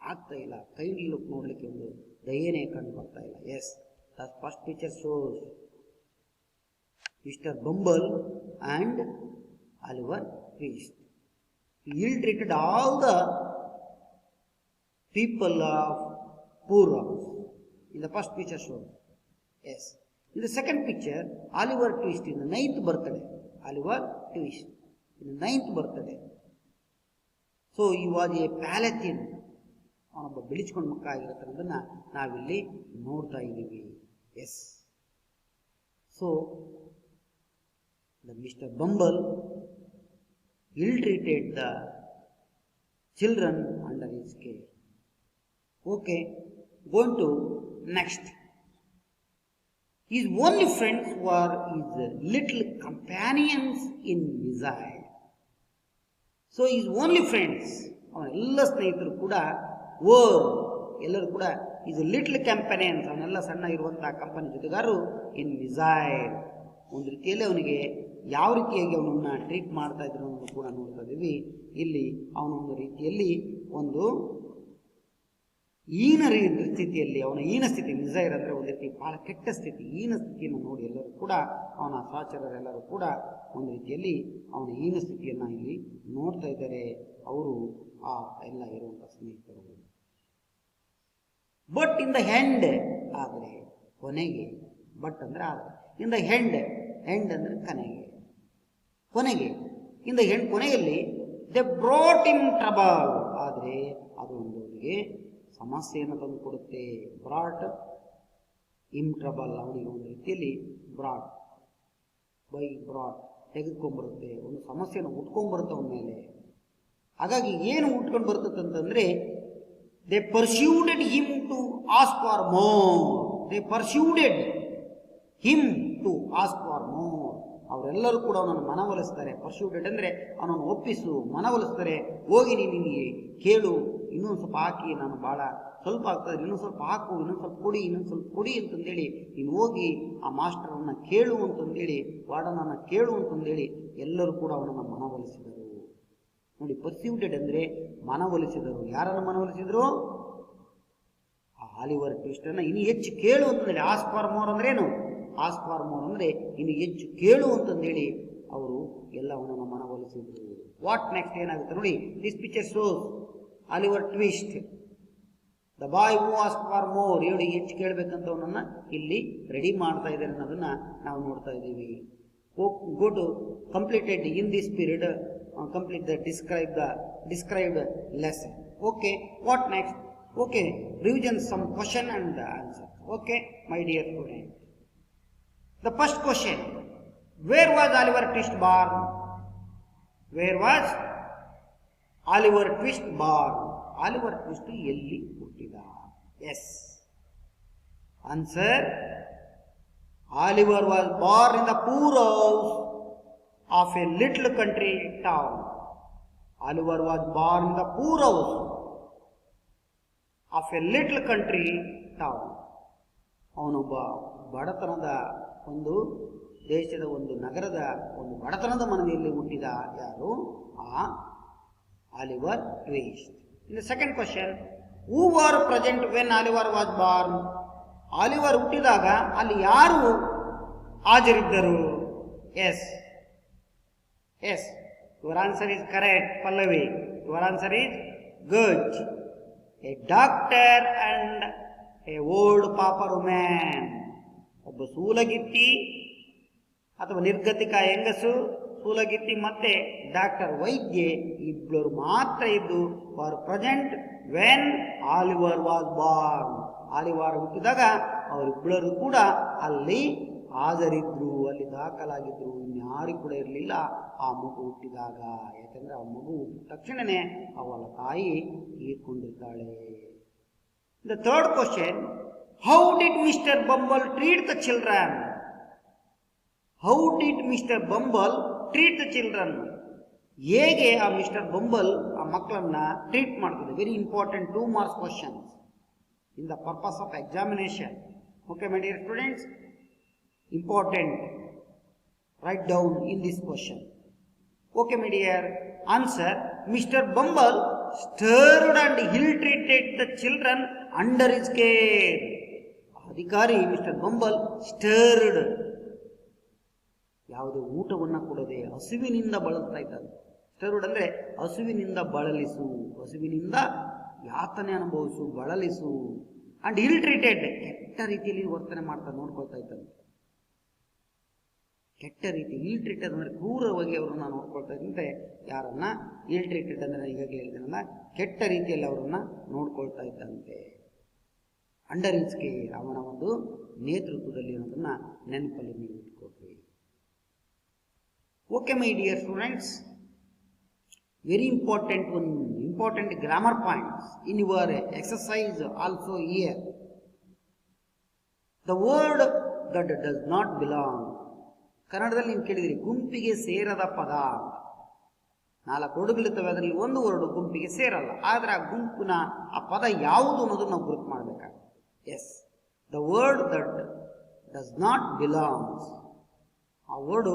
ಆಗ್ತಾ ಇಲ್ಲ. ಕೈಂಡ್ಲಿ ಲುಕ್ ನೋಡ್ಲಿಕ್ಕೆ ಒಂದು ದಯೆನೇ ಕಂಡು ಬರ್ತಾ ಇಲ್ಲ. Yes, the first picture shows mister Bumble and Oliver Twist. He ill-treated all the people of poor house. In the first picture shown. Yes. In the second picture, Oliver Twist in the 9th birthday. Oliver Twist in the 9th birthday. So he was a Palatine. ಅವನೊಬ್ಬ ಬೆಳೆಸ್ಕೊಂಡು ಮಕ್ಕ ಆಗಿರತ್ತನ್ನೋದನ್ನ ನಾವಿಲ್ಲಿ ನೋಡ್ತಾ ಇದ್ದೀವಿ. Yes. So the mister Bumble ill-treated the children under his care. Okay, going to next. His only friends were his little companions in desire. So his only friends, ಅವನ ಎಲ್ಲ ಸ್ನೇಹಿತರು ಕೂಡ ಎಲ್ಲರೂ ಕೂಡ his little companions, ಅವನೆಲ್ಲ ಸಣ್ಣ ಇರುವಂತಹ company ಜೊತೆಗಾರರು ಇನ್ ಮಿಸೈರ್. ಒಂದು ರೀತಿಯಲ್ಲಿ ಅವನಿಗೆ ಯಾವ ರೀತಿಯಾಗಿ ಅವನನ್ನು ಟ್ರೀಟ್ ಮಾಡ್ತಾ ಇದ್ರು ಅನ್ನೋದು ಕೂಡ ನೋಡ್ತಾ ಇದ್ದೀವಿ. ಇಲ್ಲಿ ಅವನೊಂದು ರೀತಿಯಲ್ಲಿ ಒಂದು ಸ್ಥಿತಿಯಲ್ಲಿ, ಅವನ ಹೀನ ಸ್ಥಿತಿ, ಮಿಸೈರ್ ಅಂದರೆ ಒಂದು ರೀತಿ ಬಹಳ ಕೆಟ್ಟ ಸ್ಥಿತಿ, ಹೀನ ಸ್ಥಿತಿಯನ್ನು ನೋಡಿ ಎಲ್ಲರೂ ಕೂಡ, ಅವನ ಸಹಚರರೆಲ್ಲರೂ ಕೂಡ ಒಂದು ರೀತಿಯಲ್ಲಿ ಅವನ ಹೀನ ಸ್ಥಿತಿಯನ್ನು ಇಲ್ಲಿ ನೋಡ್ತಾ ಇದ್ದಾರೆ ಅವರು, ಆ ಎಲ್ಲ ಇರುವಂಥ ಸ್ನೇಹಿತರು. ಬಟ್ ಇನ್ ದ ಹೆಂಡ್, ಆದರೆ ಕೊನೆಗೆ, ಬಟ್ ಅಂದರೆ ಆದರೆ, ಇನ್ ದ ಹೆಂಡ್, ಹೆಂಡ್ ಅಂದರೆ ಕೊನೆಗೆ ಇನ್ ದ ಹೆಂಡ್, ಕೊನೆಯಲ್ಲಿ ದೆ ಬ್ರಾಟ್ ಇನ್ ಟ್ರಬಲ್, ಆದರೆ ಅದು ಒಂದು ಅವರಿಗೆ ಸಮಸ್ಯೆಯನ್ನು ತಂದು ಕೊಡುತ್ತೆ. ಬ್ರಾಟ್ ಇನ್ ಟ್ರಬಲ್, ಅವನಿಗೆ ಒಂದು ರೀತಿಯಲ್ಲಿ ಬ್ರಾಟ್ ತೆಗೆದುಕೊಂಡ್ಬರುತ್ತೆ, ಒಂದು ಸಮಸ್ಯೆಯನ್ನು ಉಟ್ಕೊಂಡ್ಬರುತ್ತೆ ಅವನ ಮೇಲೆ. ಹಾಗಾಗಿ ಏನು ಉಟ್ಕೊಂಡು ಬರ್ತದೆ ಅಂತಂದ್ರೆ, they persuaded him to ask for more. They persuaded him to ask for more. ಅವರೆಲ್ಲರೂ ಕೂಡ ಅವನನ್ನು ಮನವೊಲಿಸ್ತಾರೆ. ಪರ್ಸ್ಯೂಡೆಡ್ ಅಂದರೆ ಅವನನ್ನು ಒಪ್ಪಿಸು, ಮನವೊಲಿಸ್ತಾರೆ. ಹೋಗಿ ನಿನಗೆ ಕೇಳು, ಇನ್ನೊಂದು ಸ್ವಲ್ಪ ಹಾಕಿ, ನಾನು ಭಾಳ ಸ್ವಲ್ಪ ಆಗ್ತದೆ, ಇನ್ನೊಂದು ಸ್ವಲ್ಪ ಹಾಕು, ಇನ್ನೊಂದು ಸ್ವಲ್ಪ ಕೊಡಿ ಅಂತಂದೇಳಿ ನೀನು ಹೋಗಿ ಆ ಮಾಸ್ಟರನ್ನು ಕೇಳು ಅಂತಂದೇಳಿ, ವಾರ್ಡನನ್ನು ಕೇಳು ಅಂತಂದೇಳಿ ಎಲ್ಲರೂ ಕೂಡ ಅವನನ್ನು ಮನವೊಲಿಸಿದರು. ನೋಡಿ, ಪರ್ಸ್ಯೂಡೆಡ್ ಅಂದರೆ ಮನವೊಲಿಸಿದರು. ಯಾರನ್ನು ಮನವೊಲಿಸಿದ್ರು? ಆ ಆಲಿವರ್ ಟ್ವಿಸ್ಟನ್ನು ಇನ್ನು ಹೆಚ್ಚು ಕೇಳು ಅಂತಂದೇಳಿ. ಆಸ್ಕ್ ಫಾರ್ ಮೋರ್ ಅಂದ್ರೆ ಏನು? ಆಸ್ಕ್ ಫಾರ್ ಮೋರ್ ಅಂದರೆ ಇನ್ನು ಹೆಚ್ಚು ಕೇಳು ಅಂತಂದೇಳಿ ಅವರು ಎಲ್ಲ ಅವನನ್ನು ಮನವೊಲಿಸಿದ್ರು. ವಾಟ್ ನೆಕ್ಸ್ಟ್ ಏನಾಗುತ್ತೆ ನೋಡಿ. This picture shows Oliver Twist, the boy who ask for more. ಹೆಚ್ಚು ಕೇಳಬೇಕಂತ ಅವನನ್ನು ಇಲ್ಲಿ ರೆಡಿ ಮಾಡ್ತಾ ಇದ್ದಾರೆ ಅನ್ನೋದನ್ನ ನಾವು ನೋಡ್ತಾ ಇದ್ದೀವಿ. Go to completed in this period, complete the described lesson. Okay, what next? Okay, revision some question and the answer. Okay, my dear student. The first question, where was Oliver Twist born? Where was Oliver Twist born? Oliver Twist ಎಲ್ಲಿ ಹುಟ್ಟಿದ? Yes. Answer. Oliver was born in the poor house of a little country town. Oliver was born in the poor house of a little country town. ಅವನೊಬ್ಬ ಬಡತನದ ಒಂದು ದೇಶದ ಒಂದು ನಗರದ ಒಂದು ಬಡತನದ ಮನೆಯಲ್ಲಿ ಹುಟ್ಟಿದ ಯಾರು? ಆ Oliver Twist. In the second question, who were present when Oliver was born? Oliver ಹುಟ್ಟಿದಾಗ ಅಲ್ಲಿ ಯಾರು ಹಾಜರಿದ್ದರು? Yes yes, your answer is correct Pallavi. Your answer is good. A doctor and a old pauper women. ಒಬ್ಬ ಸೂಲಗಿತ್ತಿ ಅಥವಾ ನಿರ್ಗತಿಕ ಹೆಂಗಸು, ಸೂಲಗಿತ್ತಿ ಮತ್ತೆ ಡಾಕ್ಟರ್ ವೈದ್ಯೆ ಇಬ್ಬರು ಮಾತ್ರ ಇದ್ದು for present when Oliver was born. Oliver ಹುಟ್ಟಿದಾಗ ಅವರಿಬ್ಬರು ಕೂಡ ಅಲ್ಲಿ ಹಾಜರಿದ್ರು, ಅಲ್ಲಿ ದಾಖಲಾಗಿದ್ರು. ಇನ್ಯಾರು ಕೂಡ ಇರಲಿಲ್ಲ ಆ ಮಗು ಹುಟ್ಟಿದಾಗ. ಯಾಕಂದ್ರೆ ಆ ಮಗು ಹುಟ್ಟಿದ ತಕ್ಷಣನೇ ಅವಳ ತಾಯಿ ತೀರ್ಕೊಂಡಿರ್ತಾಳೆ. The third question, how did Mr Bumble treat the children? How did Mr Bumble treat the children? ಹೇಗೆ ಆ ಮಿಸ್ಟರ್ ಬಂಬಲ್ ಆ ಮಕ್ಕಳನ್ನ ಟ್ರೀಟ್ ಮಾಡ್ತದೆ? Very important 2 marks questions in the purpose of examination. Okay my dear students, important, write down in this question. Okay my dear, answer. Mr. Bumble stirred and ill-treated the children under his care. ಅಧಿಕಾರಿ mister bumble stirred, ಯಾವುದೇ ಊಟವನ್ನು ಕೊಡದೆ ಹಸುವಿನಿಂದ ಬಳಲ್ತಾ ಇದ್ದಾನೆ. Stirred ಅಂದ್ರೆ ಹಸುವಿನಿಂದ ಬಳಲಿಸು, ಹಸುವಿನಿಂದ ಯಾತನೆ ಅನುಭವಿಸು, ಬಳಲಿಸು. And ill treated, ಕೆಟ್ಟ ರೀತಿಯಲ್ಲಿ ವರ್ತನೆ ಮಾಡ್ತಾ ನೋಡ್ಕೊಳ್ತಾ ಇದ್ದಾನೆ. ಕೆಟ್ಟ ರೀತಿ, ಇಲ್ ಟ್ರೀಟೆಡ್ ಅಂದರೆ ಕ್ರೂರವಾಗಿ ಅವರನ್ನ ನೋಡ್ಕೊಳ್ತಾ ಇದ್ದಂತೆ. ಯಾರನ್ನ ಇಲ್ ಟ್ರೀಟೆಡ್ ಅಂದರೆ ಈಗಾಗಲೇ ಹೇಳಿದನಲ್ಲ, ಕೆಟ್ಟ ರೀತಿಯಲ್ಲಿ ಅವರನ್ನ ನೋಡ್ಕೊಳ್ತಾ ಇದ್ದಂತೆ. ಅಂಡರ್ ಹಿಸ್ ಕೇರ್, ಅವನ ಒಂದು ನೇತೃತ್ವದಲ್ಲಿ ಅನ್ನೋದನ್ನ ನೆನಪಲ್ಲಿ ನೀವು ಇಟ್ಕೊಳ್ರಿ. Okay my dear students, very important grammar points in your exercise also here. The word that does not belong. ಕನ್ನಡದಲ್ಲಿ ನೀವು ಕೇಳಿದಿರಿ ಗುಂಪಿಗೆ ಸೇರದ ಪದ. 4 ವರ್ಡ್ಗಳಿರ್ತವೆ, ಅದರಲ್ಲಿ ಒಂದು ವರ್ಡ್ ಗುಂಪಿಗೆ ಸೇರಲ್ಲ. ಆದರೆ ಆ ಗುಂಪಿನ ಆ ಪದ ಯಾವುದು ಅನ್ನೋದು ನಾವು ಗುರುತು ಮಾಡಬೇಕಾಗುತ್ತೆ. Yes, the word that does not belongs, ಆ ವರ್ಡು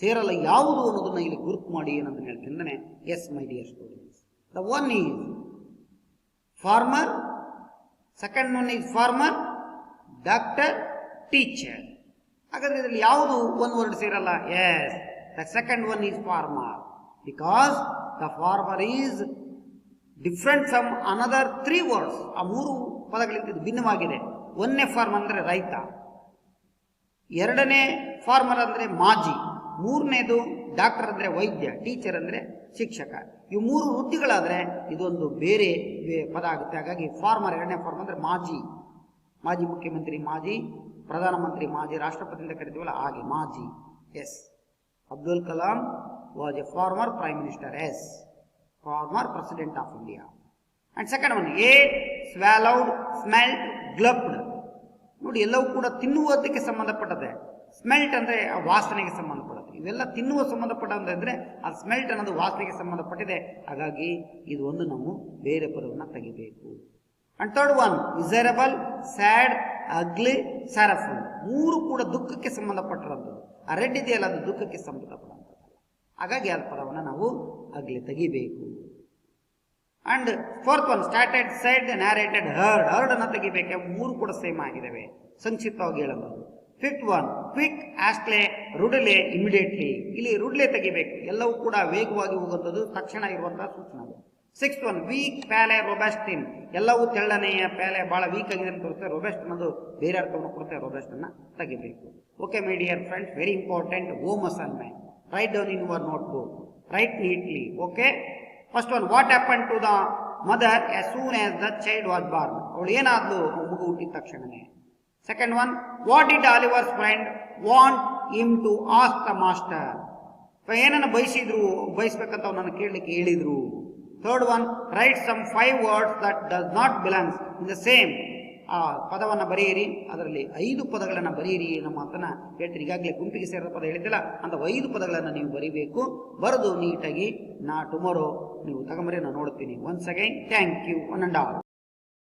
ಸೇರಲ್ಲ ಯಾವುದು ಅನ್ನೋದನ್ನ ಇಲ್ಲಿ ಗುರುತು ಮಾಡಿ ಏನಂತ ಹೇಳ್ತಿದ್ದಾನೆ. Yes my dear students, the one is farmer, second one is farmer, doctor, teacher. ಹಾಗಾದ್ರೆ ಇದರಲ್ಲಿ ಯಾವುದು ಒಂದು ವರ್ಡ್ ಸೇರಲ್ಲ? Yes, the second one is farmer, because the farmer is different from another 3 words. ಆ 3 ಪದಗಳಿಂದ ಭಿನ್ನವಾಗಿದೆ. ಒಂದನೇ ಫಾರ್ಮರ್ ಅಂದರೆ ರೈತ, ಎರಡನೇ ಫಾರ್ಮರ್ ಅಂದರೆ ಮಾಜಿ, ಮೂರನೇದು ಡಾಕ್ಟರ್ ಅಂದರೆ ವೈದ್ಯ, ಟೀಚರ್ ಅಂದರೆ ಶಿಕ್ಷಕ. ಇವು 3 ವೃತ್ತಿಗಳಾದರೆ ಇದೊಂದು ಬೇರೆ ಪದ ಆಗುತ್ತೆ. ಹಾಗಾಗಿ ಫಾರ್ಮರ್, ಎರಡನೇ ಫಾರ್ಮರ್ ಅಂದರೆ ಮಾಜಿ ಮುಖ್ಯಮಂತ್ರಿ, ಮಾಜಿ ಪ್ರಧಾನಮಂತ್ರಿ, ಮಾಜಿ ರಾಷ್ಟ್ರಪತಿ ಅಂತ ಕರಿತೀವಲ್ಲ ಹಾಗೆ ಮಾಜಿ. Yes, Abdul Kalam was a former prime minister. Yes, former president of India. And second one a swallowed, smelt, gulped. ನೋಡಿ, ಎಲ್ಲವೂ ಕೂಡ ತಿನ್ನುವುದಕ್ಕೆ ಸಂಬಂಧಪಟ್ಟದೆ. ಸ್ಮೆಲ್ಟ್ ಅಂದರೆ ಆ ವಾಸನೆಗೆ ಸಂಬಂಧಪಡುತ್ತೆ. ಇವೆಲ್ಲ ತಿನ್ನುವ ಸಂಬಂಧಪಟ್ಟಂದ್ರೆ ಆ ಸ್ಮೆಲ್ಟ್ ಅನ್ನೋದು ವಾಸನೆಗೆ ಸಂಬಂಧಪಟ್ಟಿದೆ. ಹಾಗಾಗಿ ಇದು ಒಂದು ನಾವು ಬೇರೆ ಪದವನ್ನು ತೆಗಿಬೇಕು. And third one miserable, sad, ugly, sorrowful. 3 ಕೂಡ ದುಃಖಕ್ಕೆ ಸಂಬಂಧಪಟ್ಟಿರೋದು. ಆ ರೆಡ್ ಇದೆಯಲ್ಲ, ಅದು ದುಃಖಕ್ಕೆ ಸಂಬಂಧಪಟ್ಟಂಥದ್ದು. ಹಾಗಾಗಿ ಆ ಪದವನ್ನು ನಾವು ಅಗ್ಲಿ ತೆಗಿಬೇಕು. And fourth one started, said, narrated, heard. Heard ಅನ್ನು ತೆಗಿಬೇಕು. 3 ಕೂಡ ಸೇಮ್ ಆಗಿದ್ದಾವೆ, ಸಂಕ್ಷಿಪ್ತವಾಗಿ ಹೇಳಬಹುದು. Fifth one quick, hastily, rudely, immediately. ಇಲ್ಲಿ ರುಡ್ಲೆ ತೆಗಿಬೇಕು. ಎಲ್ಲವೂ ಕೂಡ ವೇಗವಾಗಿ ಹೋಗುವಂಥದ್ದು, ತಕ್ಷಣ ಇರುವಂತಹ ಸೂಚನೆಗಳು. Sixth one weak, pale, robust thin. ಎಲ್ಲವೂ ತೆಳ್ಳನೆಯ, ಪ್ಯಾಲೆ ಬಹಳ ವೀಕ್ ಆಗಿದೆ ಅಂತ ತೋರಿಸ್ತೇವೆ. ರೊಬೆಸ್ಟ್ ಅನ್ನೋದು ಬೇರೆ ಅರ್ಥವನ್ನು ಕೊಡುತ್ತೆ. ರೊಬೆಸ್ಟ್ ಅನ್ನ ತೆಗಿಬೇಕು. Okay my dear friends, very important home assignment. Write down in your notebook, write neatly. Okay, first one, what happen to the mother as soon as the child was born. ಅವಳು ಏನಾದ್ಲು ಮಗು ಹುಟ್ಟಿದ ತಕ್ಷಣನೇ. Second one, what did Oliver's friend want him to ask the master. ಏನನ್ನ ಬಯಸ್ಬೇಕಂತ ಅವನನ್ನು ಕೇಳಲಿಕ್ಕೆ ಹೇಳಿದ್ರು. Third one, write some 5 words that does not belongs in the same ಆ ಪದವನ್ನು ಬರೆಯಿರಿ. ಅದರಲ್ಲಿ 5 ಪದಗಳನ್ನು ಬರೆಯಿರಿ. ನಮ್ಮ ಮಾತನ್ನ ಹೇಳ್ತೀನಿ. ಈಗಾಗಲೇ ಗುಂಪಿಗೆ ಸೇರಿದ ಪದ ಹೇಳಿದ್ದಿಲ್ಲ, ಅಂತ 5 ಪದಗಳನ್ನು ನೀವು ಬರೀಬೇಕು. ಬರೆದು ನೀಟಾಗಿ ಟುಮಾರೋ ನೀವು ತಗೊಂಬರಿ, ನಾನು ನೋಡ್ತೀನಿ. Once again thank you one and all.